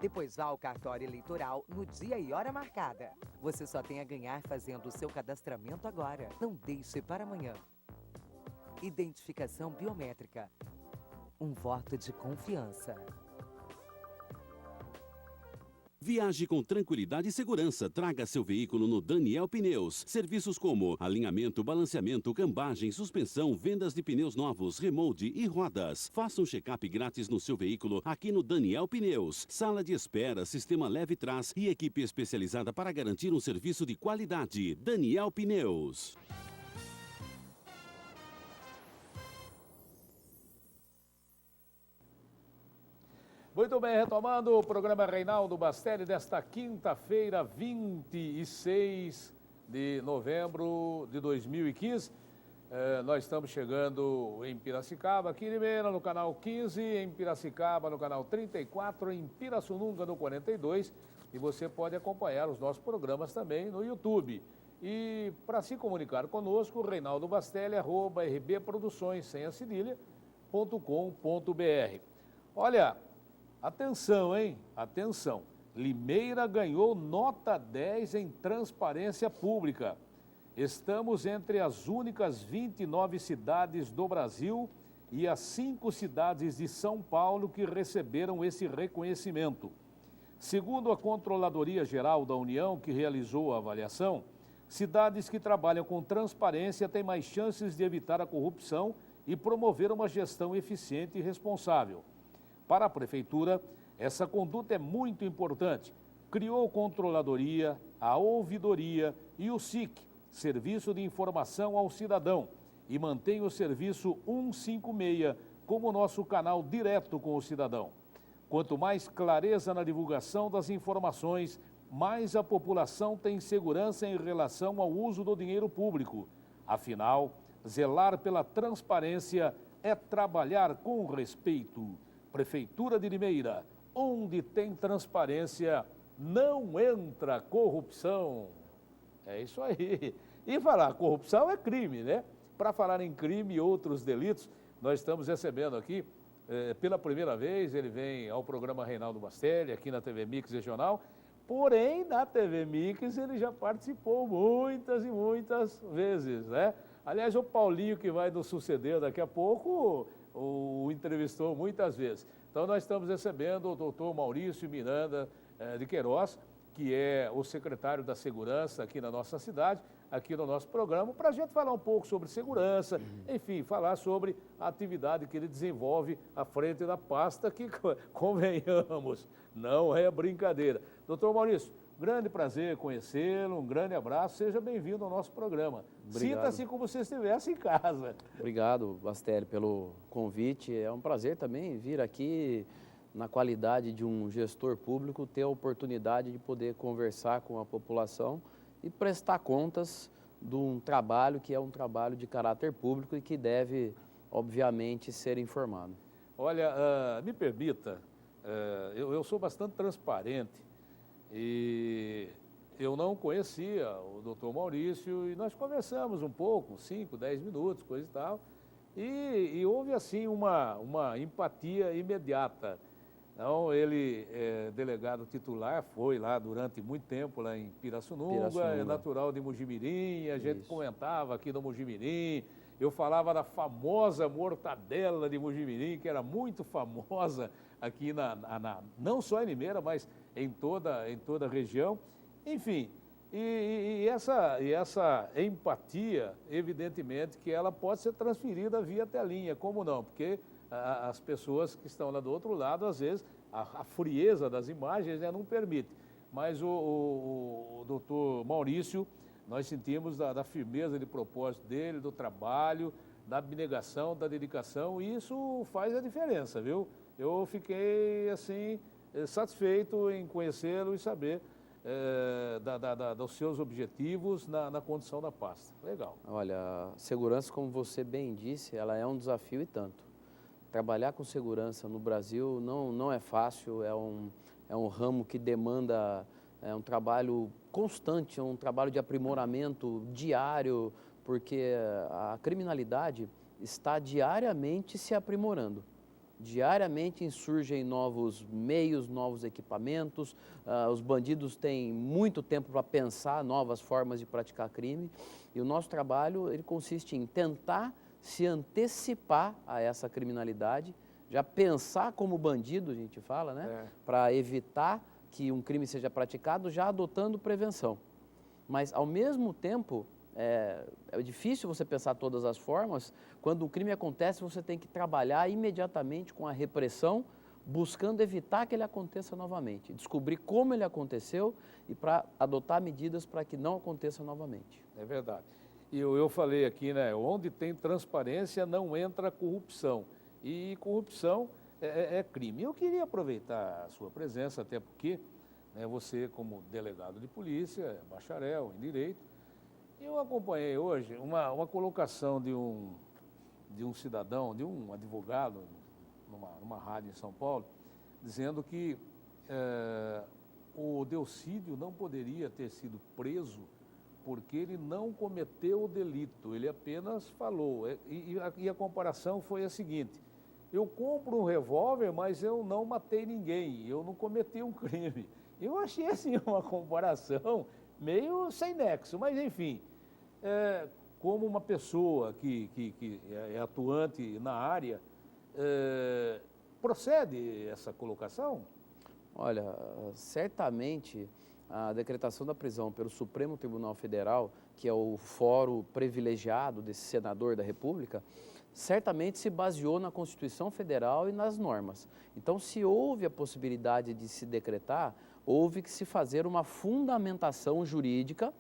Depois vá ao cartório eleitoral no dia e hora marcada. Você só tem a ganhar fazendo o seu cadastramento agora. Não deixe para amanhã. Identificação biométrica. Um voto de confiança. Viaje com tranquilidade e segurança. Traga seu veículo no Daniel Pneus. Serviços como alinhamento, balanceamento, cambagem, suspensão, vendas de pneus novos, remolde e rodas. Faça um check-up grátis no seu veículo aqui no Daniel Pneus. Sala de espera, sistema leve-trás e equipe especializada para garantir um serviço de qualidade. Daniel Pneus. Muito bem, retomando o programa Reinaldo Bastelli desta quinta-feira, 26 de novembro de 2015. Nós estamos chegando em Piracicaba, aqui em Limeira, no canal 15, em Piracicaba, no canal 34, em Pirassununga, no 42. E você pode acompanhar os nossos programas também no YouTube. E para se comunicar conosco, Reinaldo Bastelli, @rbproduções, sem a cedilha.com.br. Olha, atenção, hein? Atenção. Limeira ganhou nota 10 em transparência pública. Estamos entre as únicas 29 cidades do Brasil e as 5 cidades de São Paulo que receberam esse reconhecimento. Segundo a Controladoria Geral da União, que realizou a avaliação, cidades que trabalham com transparência têm mais chances de evitar a corrupção e promover uma gestão eficiente e responsável. Para a Prefeitura, essa conduta é muito importante. Criou Controladoria, a Ouvidoria e o SIC, Serviço de Informação ao Cidadão, e mantém o serviço 156 como nosso canal direto com o cidadão. Quanto mais clareza na divulgação das informações, mais a população tem segurança em relação ao uso do dinheiro público. Afinal, zelar pela transparência é trabalhar com respeito. Prefeitura de Limeira, onde tem transparência, não entra corrupção. É isso aí. E falar corrupção é crime, né? Para falar em crime e outros delitos, nós estamos recebendo aqui, pela primeira vez, ele vem ao programa Reinaldo Bastelli, aqui na TV Mix Regional, porém, na TV Mix ele já participou muitas e muitas vezes, né? Aliás, o Paulinho, que vai nos suceder daqui a pouco, o entrevistou muitas vezes. Então, nós estamos recebendo o doutor Maurício Miranda de Queiroz, que é o secretário da Segurança aqui na nossa cidade, aqui no nosso programa, para a gente falar um pouco sobre segurança, enfim, falar sobre a atividade que ele desenvolve à frente da pasta, que, convenhamos, não é brincadeira. Doutor Maurício, grande prazer conhecê-lo, um grande abraço, seja bem-vindo ao nosso programa. Sinta-se como se estivesse em casa. Obrigado, Bastelli, pelo convite. É um prazer também vir aqui, na qualidade de um gestor público, ter a oportunidade de poder conversar com a população e prestar contas de um trabalho que é um trabalho de caráter público e que deve, obviamente, ser informado. Olha, me permita, eu sou bastante transparente e eu não conhecia o doutor Maurício e nós conversamos um pouco, 5, 10 minutos, coisa e tal, e houve assim uma empatia imediata. Então, ele é delegado titular, foi lá durante muito tempo lá em Pirassununga, é natural de Mojimirim, a gente comentava aqui no Mojimirim, eu falava da famosa mortadela de Mojimirim, que era muito famosa aqui não só em Limeira, mas em toda a região. Enfim, e essa empatia, evidentemente, que ela pode ser transferida via telinha, como não? Porque as pessoas que estão lá do outro lado, às vezes, a frieza das imagens, né, não permite. Mas o doutor Maurício, nós sentimos da firmeza de propósito dele, do trabalho, da abnegação, da dedicação, e isso faz a diferença, viu? Eu fiquei, assim, satisfeito em conhecê-lo e saber dos seus objetivos na condução da pasta. Legal. Olha, a segurança, como você bem disse, ela é um desafio e tanto. Trabalhar com segurança no Brasil não é fácil, é um ramo que demanda um trabalho constante, um trabalho de aprimoramento diário, porque a criminalidade está diariamente se aprimorando. Diariamente surgem novos meios, novos equipamentos, os bandidos têm muito tempo para pensar novas formas de praticar crime, e o nosso trabalho ele consiste em tentar se antecipar a essa criminalidade, já pensar como bandido, a gente fala, né? Para evitar que um crime seja praticado, já adotando prevenção. Mas, ao mesmo tempo, é difícil você pensar todas as formas. Quando um crime acontece, você tem que trabalhar imediatamente com a repressão, buscando evitar que ele aconteça novamente, descobrir como ele aconteceu e para adotar medidas para que não aconteça novamente. É verdade. E eu falei aqui, né, onde tem transparência não entra corrupção. E corrupção é crime. Eu queria aproveitar a sua presença, até porque você, como delegado de polícia, bacharel em direito, eu acompanhei hoje uma colocação de um cidadão, de um advogado, numa rádio em São Paulo, dizendo que o Delcídio não poderia ter sido preso porque ele não cometeu o delito, ele apenas falou. E a comparação foi a seguinte: eu compro um revólver, mas eu não matei ninguém, eu não cometi um crime. Eu achei assim uma comparação meio sem nexo, mas enfim, como uma pessoa que é atuante na área, procede essa colocação? Olha, certamente a decretação da prisão pelo Supremo Tribunal Federal, que é o fórum privilegiado desse senador da República, certamente se baseou na Constituição Federal e nas normas. Então, se houve a possibilidade de se decretar, houve que se fazer uma fundamentação jurídica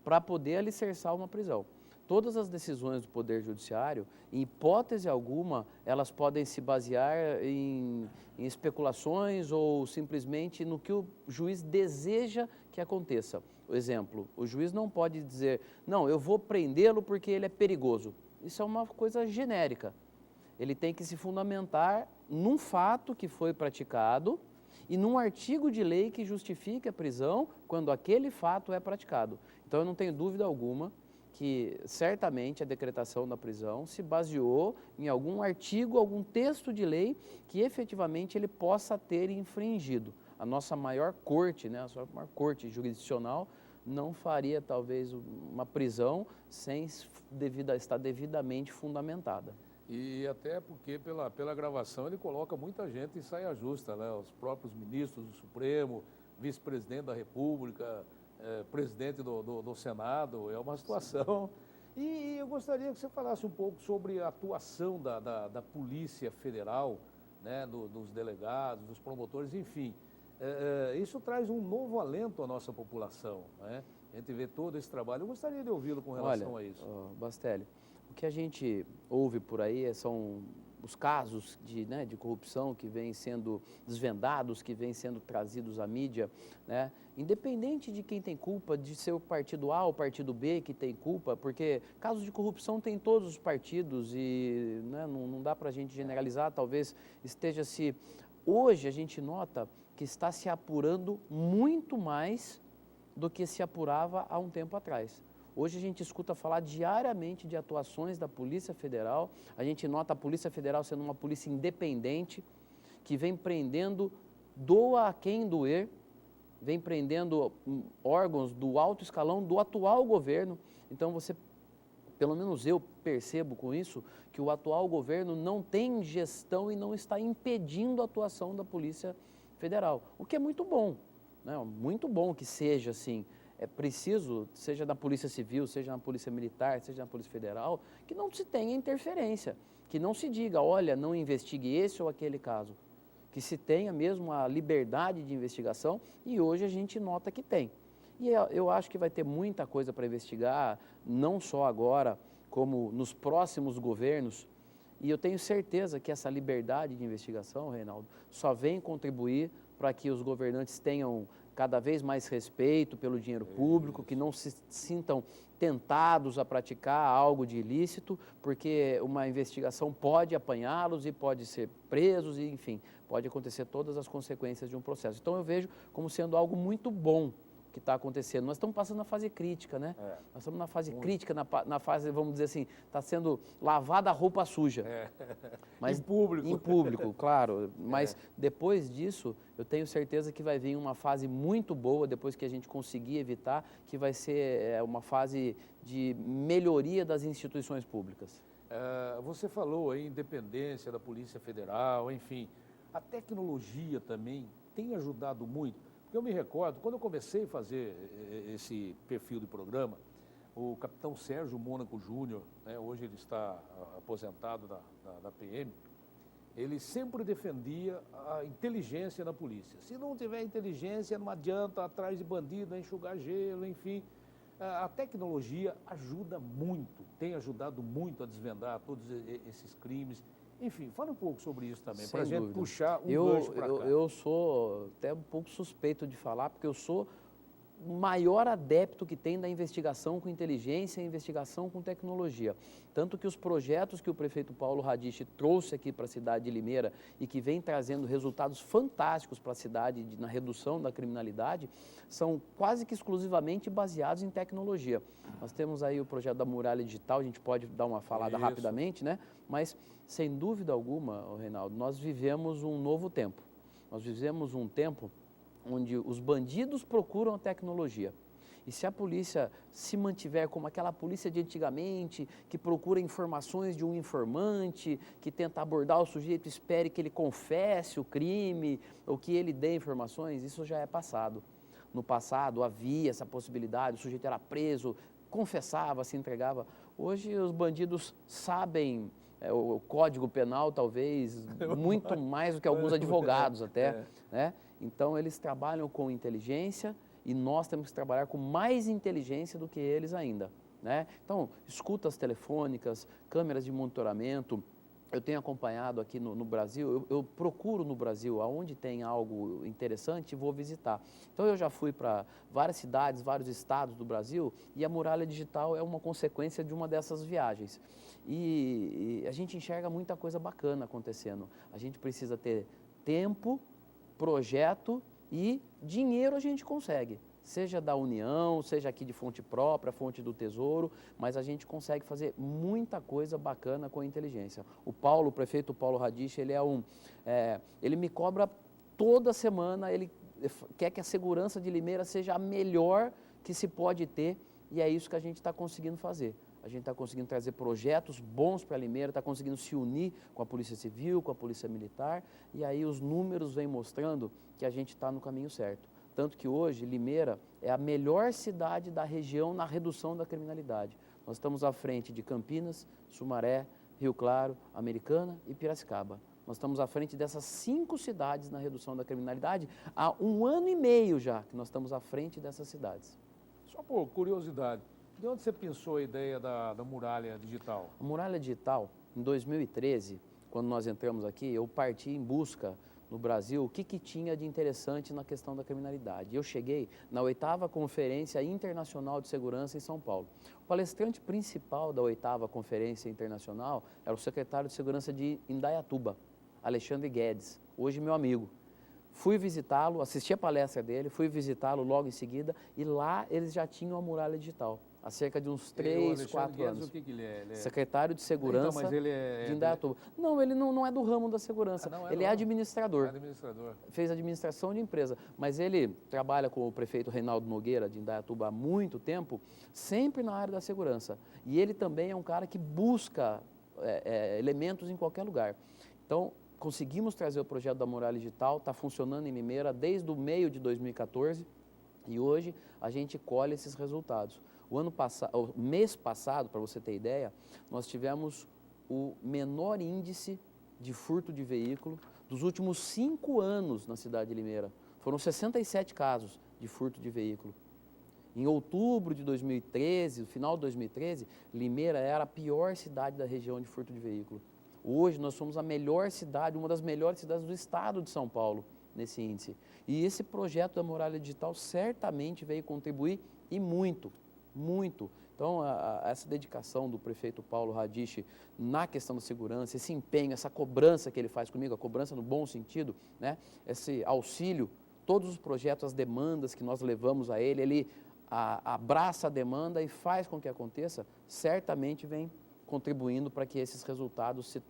para poder alicerçar uma prisão. Todas as decisões do Poder Judiciário, em hipótese alguma, elas podem se basear em especulações ou simplesmente no que o juiz deseja que aconteça. Por exemplo, o juiz não pode dizer, não, eu vou prendê-lo porque ele é perigoso. Isso é uma coisa genérica. Ele tem que se fundamentar num fato que foi praticado e num artigo de lei que justifique a prisão quando aquele fato é praticado. Então, eu não tenho dúvida alguma que certamente a decretação da prisão se baseou em algum artigo, algum texto de lei que efetivamente ele possa ter infringido. A nossa maior corte, né, a nossa maior corte jurisdicional não faria talvez uma prisão sem estar devidamente fundamentada. E até porque pela gravação ele coloca muita gente em saia justa, né? Os próprios ministros do Supremo, vice-presidente da República, presidente do Senado, é uma situação. E eu gostaria que você falasse um pouco sobre a atuação da Polícia Federal, né? Dos delegados, dos promotores, enfim. Isso traz um novo alento à nossa população, né? A gente vê todo esse trabalho. Eu gostaria de ouvi-lo com relação a isso. Bastelli, o que a gente ouve por aí são os casos de corrupção que vêm sendo desvendados, que vêm sendo trazidos à mídia, né? Independente de quem tem culpa, de ser o partido A ou o partido B que tem culpa, porque casos de corrupção tem em todos os partidos e né, não dá para a gente generalizar, talvez esteja se... Hoje a gente nota que está se apurando muito mais do que se apurava há um tempo atrás. Hoje a gente escuta falar diariamente de atuações da Polícia Federal, a gente nota a Polícia Federal sendo uma polícia independente, que vem prendendo, doa a quem doer, vem prendendo órgãos do alto escalão do atual governo. Então você, pelo menos eu percebo com isso, que o atual governo não tem gestão e não está impedindo a atuação da Polícia Federal, o que é muito bom, né? Muito bom que seja assim. É preciso, seja na Polícia Civil, seja na Polícia Militar, seja na Polícia Federal, que não se tenha interferência, que não se diga, olha, não investigue esse ou aquele caso, que se tenha mesmo a liberdade de investigação e hoje a gente nota que tem. E eu acho que vai ter muita coisa para investigar, não só agora, como nos próximos governos, e eu tenho certeza que essa liberdade de investigação, Reinaldo, só vem contribuir para que os governantes tenham cada vez mais respeito pelo dinheiro público, que não se sintam tentados a praticar algo de ilícito, porque uma investigação pode apanhá-los e pode ser presos, e enfim, pode acontecer todas as consequências de um processo. Então eu vejo como sendo algo muito bom que está acontecendo. Nós estamos passando na fase crítica, né? Nós estamos na fase crítica, na fase, vamos dizer assim, está sendo lavada a roupa suja. Mas, em público. Em público, claro. Mas depois disso, eu tenho certeza que vai vir uma fase muito boa, depois que a gente conseguir evitar, que vai ser uma fase de melhoria das instituições públicas. Você falou aí independência da Polícia Federal, enfim. A tecnologia também tem ajudado muito. Porque eu me recordo, quando eu comecei a fazer esse perfil de programa, o capitão Sérgio Mônaco Júnior, né, hoje ele está aposentado da PM, ele sempre defendia a inteligência na polícia. Se não tiver inteligência, não adianta atrás de bandido, enxugar gelo, enfim. A tecnologia ajuda muito, tem ajudado muito a desvendar todos esses crimes. Enfim, fala um pouco sobre isso também, para a gente puxar gancho para cá. Eu sou até um pouco suspeito de falar, porque eu sou o maior adepto que tem da investigação com inteligência e investigação com tecnologia. Tanto que os projetos que o prefeito Paulo Radiche trouxe aqui para a cidade de Limeira e que vem trazendo resultados fantásticos para a cidade na redução da criminalidade, são quase que exclusivamente baseados em tecnologia. Nós temos aí o projeto da Muralha Digital, a gente pode dar uma falada rapidamente, né? Mas, sem dúvida alguma, Reinaldo, nós vivemos um novo tempo. Nós vivemos um tempo onde os bandidos procuram a tecnologia. E se a polícia se mantiver como aquela polícia de antigamente, que procura informações de um informante, que tenta abordar o sujeito, espere que ele confesse o crime, ou que ele dê informações, isso já é passado. No passado havia essa possibilidade, o sujeito era preso, confessava, se entregava. Hoje os bandidos sabem o Código Penal, talvez, muito mais do que alguns advogados até, né? Então, eles trabalham com inteligência e nós temos que trabalhar com mais inteligência do que eles ainda, né? Então, escutas telefônicas, câmeras de monitoramento. Eu tenho acompanhado aqui no Brasil, eu procuro no Brasil, aonde tem algo interessante, vou visitar. Então, eu já fui para várias cidades, vários estados do Brasil, e a Muralha Digital é uma consequência de uma dessas viagens. E a gente enxerga muita coisa bacana acontecendo. A gente precisa ter tempo, projeto e dinheiro a gente consegue. Seja da União, seja aqui de fonte própria, fonte do Tesouro, mas a gente consegue fazer muita coisa bacana com a inteligência. O prefeito Paulo Radiche, ele me cobra toda semana, ele quer que a segurança de Limeira seja a melhor que se pode ter, e é isso que a gente está conseguindo fazer. A gente está conseguindo trazer projetos bons para Limeira, está conseguindo se unir com a Polícia Civil, com a Polícia Militar, e aí os números vêm mostrando que a gente está no caminho certo. Tanto que hoje Limeira é a melhor cidade da região na redução da criminalidade. Nós estamos à frente de Campinas, Sumaré, Rio Claro, Americana e Piracicaba. Nós estamos à frente dessas 5 cidades na redução da criminalidade há 1 ano e meio já que nós estamos à frente dessas cidades. Só por curiosidade, de onde você pensou a ideia da muralha digital? A muralha digital, em 2013, quando nós entramos aqui, eu parti em busca no Brasil o que tinha de interessante na questão da criminalidade. Eu cheguei na 8ª Conferência Internacional de Segurança em São Paulo. O palestrante principal da 8ª Conferência Internacional era o secretário de Segurança de Indaiatuba, Alexandre Guedes, hoje meu amigo. Fui visitá-lo, assisti a palestra dele, fui visitá-lo logo em seguida e lá eles já tinham a muralha digital. Há cerca de uns 3, 4 anos. O que ele é? Ele é secretário de Segurança então, mas ele é de Indaiatuba. Não, ele não é do ramo da segurança, ele é administrador. Fez administração de empresa, mas ele trabalha com o prefeito Reinaldo Nogueira de Indaiatuba há muito tempo, sempre na área da segurança. E ele também é um cara que busca elementos em qualquer lugar. Então, conseguimos trazer o projeto da Muralha Digital, está funcionando em Limeira desde o meio de 2014 e hoje a gente colhe esses resultados. O mês passado, para você ter ideia, nós tivemos o menor índice de furto de veículo dos últimos 5 anos na cidade de Limeira. Foram 67 casos de furto de veículo. Em outubro de 2013, no final de 2013, Limeira era a pior cidade da região de furto de veículo. Hoje nós somos a melhor cidade, uma das melhores cidades do estado de São Paulo nesse índice. E esse projeto da muralha digital certamente veio contribuir e muito, muito. Então, essa dedicação do prefeito Paulo Radiche na questão da segurança, esse empenho, essa cobrança que ele faz comigo, a cobrança no bom sentido, né? Esse auxílio, todos os projetos, as demandas que nós levamos a ele abraça a demanda e faz com que aconteça, certamente vem contribuindo para que esses resultados se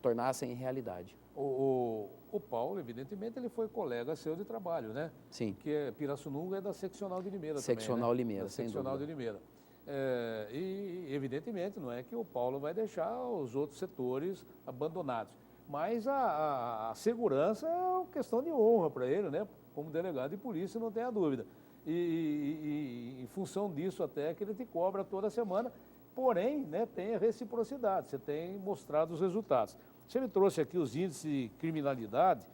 tornassem realidade. O Paulo, evidentemente, ele foi colega seu de trabalho, né? Sim. Porque Pirassununga é da seccional de Limeira Seccional também, né? Limeira, da sem seccional dúvida. de Limeira. E, evidentemente, não é que o Paulo vai deixar os outros setores abandonados. Mas a segurança é uma questão de honra para ele, né? Como delegado de polícia, não tenha dúvida. E em função disso até que ele te cobra toda semana, porém, né, tem a reciprocidade, você tem mostrado os resultados. Você me trouxe aqui os índices de criminalidade,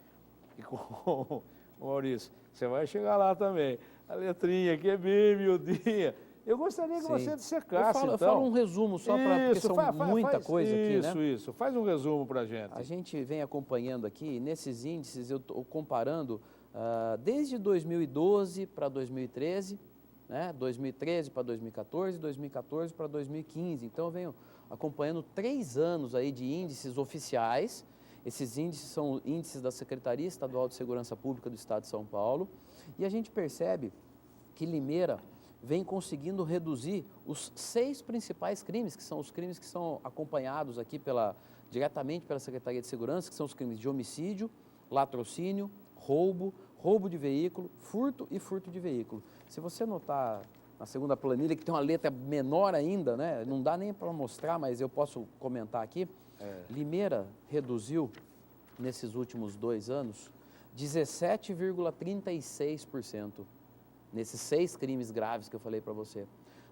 e com Maurício, você vai chegar lá também. A letrinha aqui é bem miudinha. Eu gostaria que você dissecasse, eu falo um resumo só para, porque são muita coisa aqui, né? Isso. Faz um resumo para a gente. A gente vem acompanhando aqui, nesses índices, eu estou comparando desde 2012 para 2013, né? 2013 para 2014, 2014 para 2015. Então, eu venho acompanhando 3 anos aí de índices oficiais. Esses índices são índices da Secretaria Estadual de Segurança Pública do Estado de São Paulo. E a gente percebe que Limeira vem conseguindo reduzir os 6 principais crimes, que são os crimes que são acompanhados aqui diretamente pela Secretaria de Segurança, que são os crimes de homicídio, latrocínio, roubo de veículo, furto e furto de veículo. Se você notar na segunda planilha, que tem uma letra menor ainda, né? Não dá nem para mostrar, mas eu posso comentar aqui. Limeira reduziu, nesses últimos 2 anos, 17,36%. Nesses 6 crimes graves que eu falei para você.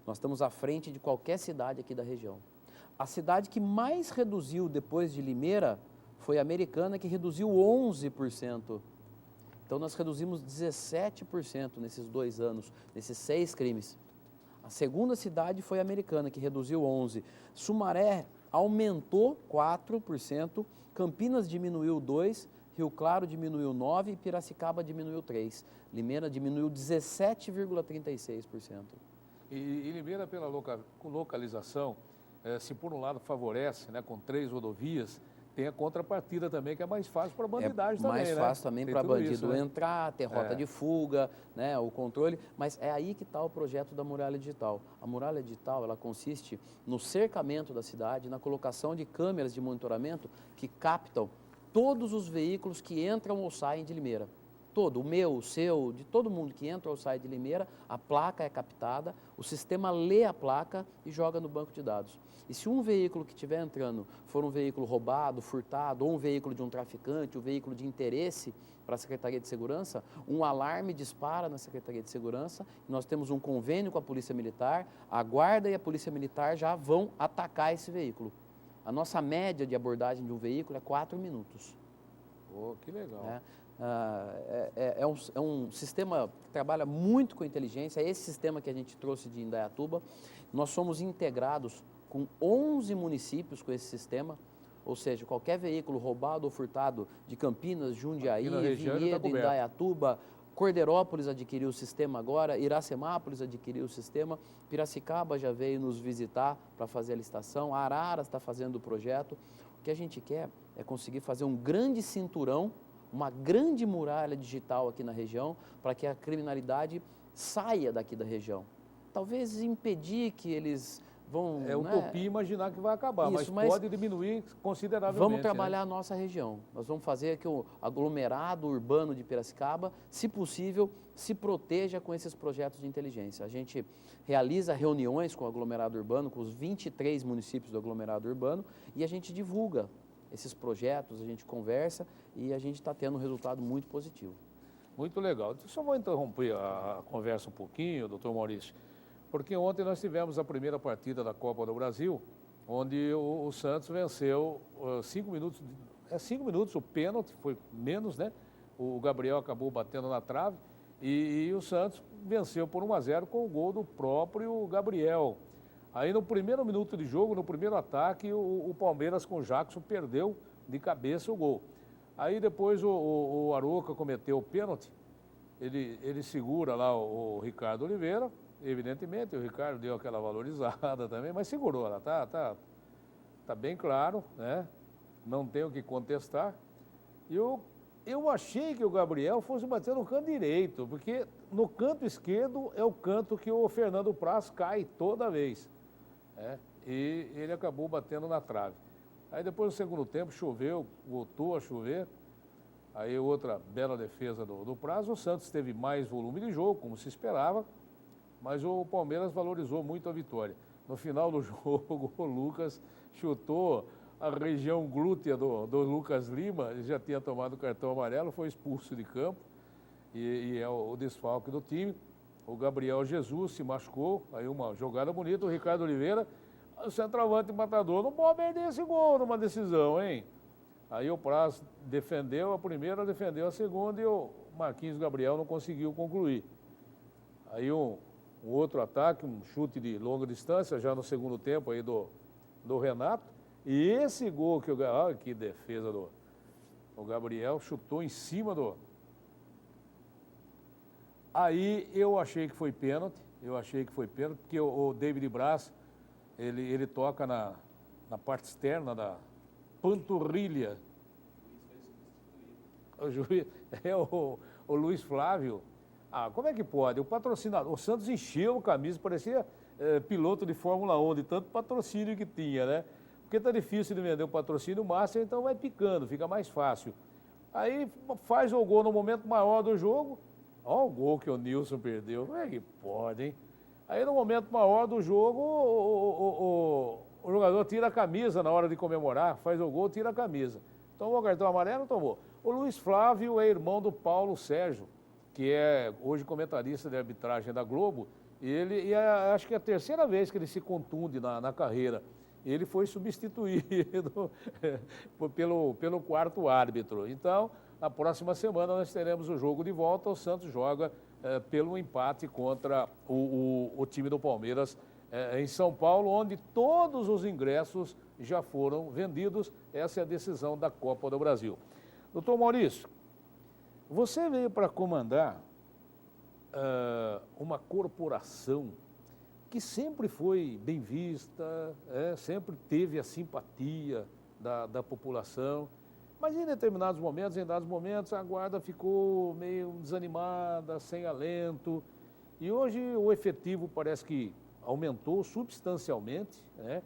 Nós estamos à frente de qualquer cidade aqui da região. A cidade que mais reduziu depois de Limeira foi a Americana, que reduziu 11%. Então, nós reduzimos 17% nesses 2 anos, nesses 6 crimes. A segunda cidade foi a Americana, que reduziu 11%. Sumaré aumentou 4%, Campinas diminuiu 2%, Rio Claro diminuiu 9% e Piracicaba diminuiu 3%. Limeira diminuiu 17,36%. E Limeira, pela localização, se por um lado favorece, né, com 3 rodovias, tem a contrapartida também, que é mais fácil para a bandidagem também, mais fácil também para bandido isso, né? entrar, ter rota de fuga, né, o controle, mas é aí que está o projeto da muralha digital. A muralha digital, ela consiste no cercamento da cidade, na colocação de câmeras de monitoramento que captam todos os veículos que entram ou saem de Limeira. Todo, o meu, o seu, de todo mundo que entra ou sai de Limeira, a placa é captada, o sistema lê a placa e joga no banco de dados. E se um veículo que estiver entrando for um veículo roubado, furtado, ou um veículo de um traficante, um veículo de interesse para a Secretaria de Segurança, um alarme dispara na Secretaria de Segurança, nós temos um convênio com a Polícia Militar, a Guarda e a Polícia Militar já vão atacar esse veículo. A nossa média de abordagem de um veículo é 4 minutos. Que legal. É um sistema que trabalha muito com inteligência, é esse sistema que a gente trouxe de Indaiatuba. Nós somos integrados com 11 municípios com esse sistema, ou seja, qualquer veículo roubado ou furtado de Campinas, Jundiaí, Vinhedo, Indaiatuba, Cordeirópolis adquiriu o sistema agora, Iracemápolis adquiriu o sistema, Piracicaba já veio nos visitar para fazer a licitação, Araras está fazendo o projeto. O que a gente quer é conseguir fazer um grande cinturão, uma grande muralha digital aqui na região, para que a criminalidade saia daqui da região. Talvez impedir que eles vão... É utopia imaginar que vai acabar, Isso, mas pode diminuir consideravelmente. Vamos trabalhar a nossa região. Nós vamos fazer que o aglomerado urbano de Piracicaba, se possível, se proteja com esses projetos de inteligência. A gente realiza reuniões com o aglomerado urbano, com os 23 municípios do aglomerado urbano, e a gente divulga esses projetos, a gente conversa e a gente está tendo um resultado muito positivo. Muito legal. Eu só vou interromper a conversa um pouquinho, doutor Maurício, porque ontem nós tivemos a primeira partida da Copa do Brasil, onde o Santos venceu 5 minutos, 5 minutos, o pênalti foi menos, né? O Gabriel acabou batendo na trave e o Santos venceu por 1-0 com o gol do próprio Gabriel. Aí no primeiro minuto de jogo, no primeiro ataque, o Palmeiras com o Jackson perdeu de cabeça o gol. Aí depois o Arouca cometeu o pênalti, ele segura lá o Ricardo Oliveira, evidentemente, o Ricardo deu aquela valorizada também, mas segurou lá, tá bem claro, né? Não tem o que contestar. E eu achei que o Gabriel fosse bater no canto direito, porque no canto esquerdo é o canto que o Fernando Praz cai toda vez, né? E ele acabou batendo na trave. Aí depois no segundo tempo choveu, voltou a chover, aí outra bela defesa do Praz. O Santos teve mais volume de jogo, como se esperava, mas o Palmeiras valorizou muito a vitória. No final do jogo, o Lucas chutou a região glútea do Lucas Lima, ele já tinha tomado o cartão amarelo, foi expulso de campo e é o desfalque do time. O Gabriel Jesus se machucou, aí uma jogada bonita, o Ricardo Oliveira, o centroavante matador, não pode perder esse gol numa decisão, hein? Aí o Praz defendeu a primeira, defendeu a segunda e o Marquinhos Gabriel não conseguiu concluir. Aí um outro ataque, um chute de longa distância, já no segundo tempo aí do Renato. E esse gol que olha que defesa o Gabriel, chutou em cima do... Aí eu achei que foi pênalti, porque o David Braz, ele toca na parte externa da panturrilha. O juiz, o Luiz Flávio. Ah, como é que pode? O patrocinador, o Santos encheu a camisa, parecia piloto de Fórmula 1, de tanto patrocínio que tinha, né? Porque tá difícil de vender o patrocínio master, então vai picando, fica mais fácil. Aí faz o gol no momento maior do jogo. Olha o gol que o Nilson perdeu. Como é que pode, hein? Aí no momento maior do jogo, o jogador tira a camisa na hora de comemorar, faz o gol, tira a camisa. Tomou o cartão amarelo? Tomou. O Luiz Flávio é irmão do Paulo Sérgio, que é hoje comentarista de arbitragem da Globo. Acho que é a terceira vez que ele se contunde na carreira. Ele foi substituído pelo quarto árbitro. Então, na próxima semana nós teremos o jogo de volta. O Santos joga pelo empate contra o time do Palmeiras em São Paulo, onde todos os ingressos já foram vendidos. Essa é a decisão da Copa do Brasil. Doutor Maurício, você veio para comandar uma corporação que sempre foi bem vista, sempre teve a simpatia da população, mas em dados momentos, a guarda ficou meio desanimada, sem alento, e hoje o efetivo parece que aumentou substancialmente, né?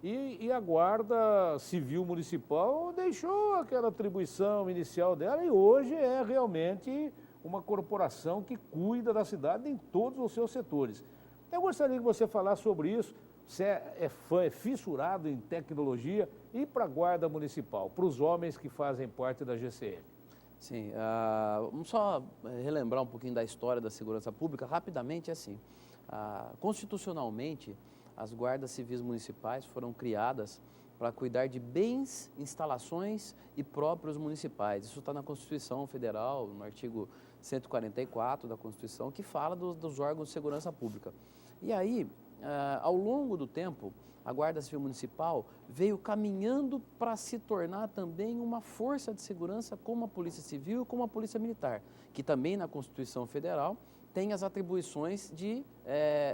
E a Guarda Civil Municipal deixou aquela atribuição inicial dela e hoje é realmente uma corporação que cuida da cidade em todos os seus setores. Eu gostaria que você falasse sobre isso. Você é fissurado em tecnologia e para a Guarda Municipal, para os homens que fazem parte da GCM. Sim, vamos só relembrar um pouquinho da história da segurança pública. Rapidamente, é assim, constitucionalmente, as guardas civis municipais foram criadas para cuidar de bens, instalações e próprios municipais. Isso está na Constituição Federal, no artigo 144 da Constituição, que fala dos órgãos de segurança pública. E aí, ao longo do tempo, a Guarda Civil Municipal veio caminhando para se tornar também uma força de segurança como a Polícia Civil e como a Polícia Militar, que também na Constituição Federal tem as atribuições de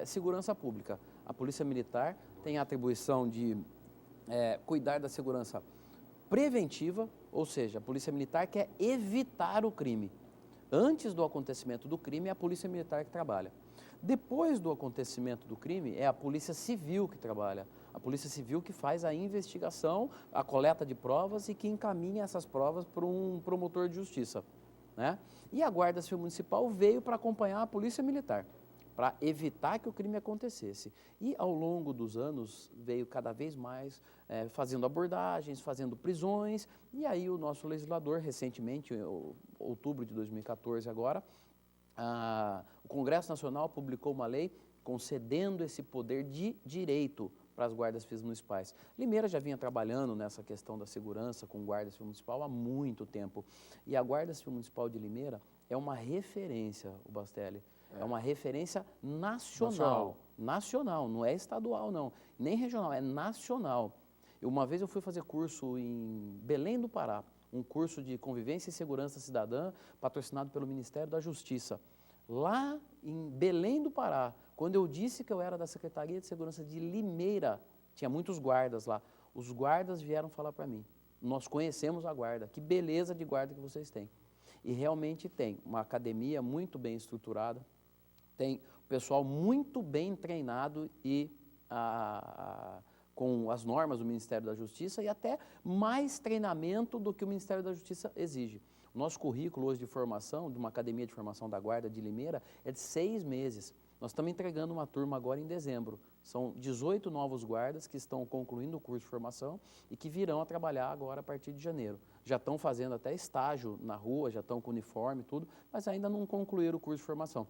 segurança pública. A Polícia Militar tem a atribuição de cuidar da segurança preventiva, ou seja, a Polícia Militar quer evitar o crime. Antes do acontecimento do crime, é a Polícia Militar que trabalha. Depois do acontecimento do crime, é a Polícia Civil que trabalha. A Polícia Civil que faz a investigação, a coleta de provas e que encaminha essas provas para um promotor de justiça, né? E a Guarda Civil Municipal veio para acompanhar a Polícia Militar, para evitar que o crime acontecesse. E ao longo dos anos veio cada vez mais fazendo abordagens, fazendo prisões, e aí o nosso legislador, recentemente, em outubro de 2014 agora, o Congresso Nacional publicou uma lei concedendo esse poder de direito para as guardas civis municipais. Limeira já vinha trabalhando nessa questão da segurança com guarda civil municipal há muito tempo. E a Guarda Civil Municipal de Limeira é uma referência, o Bastelli. É uma referência nacional. Nacional, não é estadual não, nem regional, é nacional. Uma vez eu fui fazer curso em Belém do Pará, um curso de convivência e segurança cidadã, patrocinado pelo Ministério da Justiça. Lá em Belém do Pará, quando eu disse que eu era da Secretaria de Segurança de Limeira, tinha muitos guardas lá. Os guardas vieram falar para mim, nós conhecemos a guarda, que beleza de guarda que vocês têm. E realmente tem uma academia muito bem estruturada, tem pessoal muito bem treinado e com as normas do Ministério da Justiça e até mais treinamento do que o Ministério da Justiça exige. O nosso currículo hoje de formação, de uma academia de formação da Guarda de Limeira, é de 6 meses. Nós estamos entregando uma turma agora em dezembro. São 18 novos guardas que estão concluindo o curso de formação e que virão a trabalhar agora a partir de janeiro. Já estão fazendo até estágio na rua, já estão com uniforme e tudo, mas ainda não concluíram o curso de formação.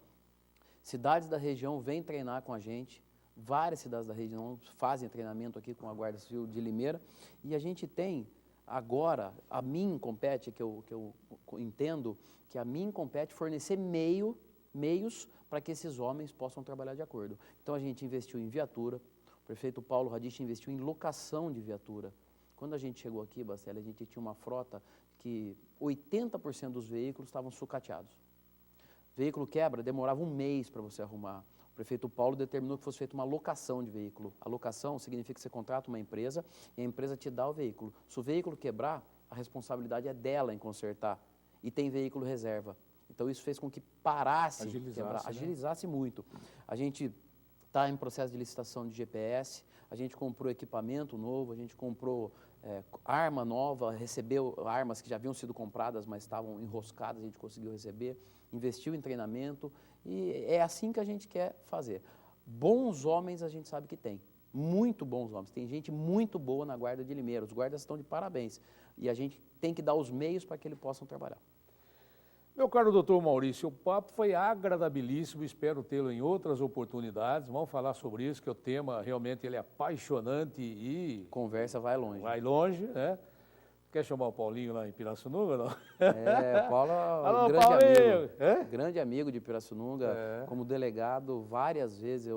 Cidades da região vêm treinar com a gente, várias cidades da região fazem treinamento aqui com a Guarda Civil de Limeira e a gente tem agora, a mim compete, que eu entendo, que a mim compete fornecer meios para que esses homens possam trabalhar de acordo. Então a gente investiu em viatura, o prefeito Paulo Radich investiu em locação de viatura. Quando a gente chegou aqui, Bastelli, a gente tinha uma frota que 80% dos veículos estavam sucateados. Veículo quebra, demorava um mês para você arrumar. O prefeito Paulo determinou que fosse feita uma locação de veículo. A locação significa que você contrata uma empresa e a empresa te dá o veículo. Se o veículo quebrar, a responsabilidade é dela em consertar. E tem veículo reserva. Então isso fez com que parasse, agilizasse muito. A gente está em processo de licitação de GPS, a gente comprou equipamento novo, a gente comprou arma nova, recebeu armas que já haviam sido compradas, mas estavam enroscadas, a gente conseguiu receber, investiu em treinamento e é assim que a gente quer fazer. Bons homens a gente sabe que tem, muito bons homens, tem gente muito boa na Guarda de Limeira, os guardas estão de parabéns e a gente tem que dar os meios para que eles possam trabalhar. Meu caro doutor Maurício, o papo foi agradabilíssimo, espero tê-lo em outras oportunidades. Vamos falar sobre isso, que o tema realmente ele é apaixonante e... Conversa vai longe. Vai longe, né? Quer chamar o Paulinho lá em Pirassununga, não? O Paulo é Alô, um grande Paulinho! amigo, grande amigo de Pirassununga. Como delegado, várias vezes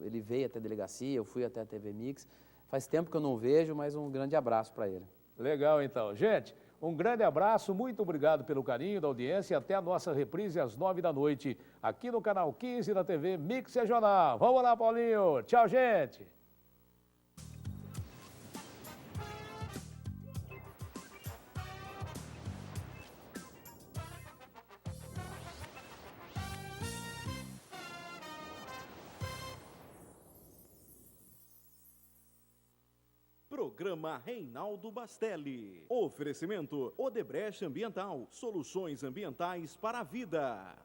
ele veio até a delegacia, eu fui até a TV Mix. Faz tempo que eu não vejo, mas um grande abraço para ele. Legal, então. Gente, um grande abraço, muito obrigado pelo carinho da audiência e até a nossa reprise às 9 da noite, aqui no canal 15 da TV Mix Regional. Vamos lá, Paulinho. Tchau, gente. Programa Reinaldo Bastelli. Oferecimento Odebrecht Ambiental, soluções ambientais para a vida.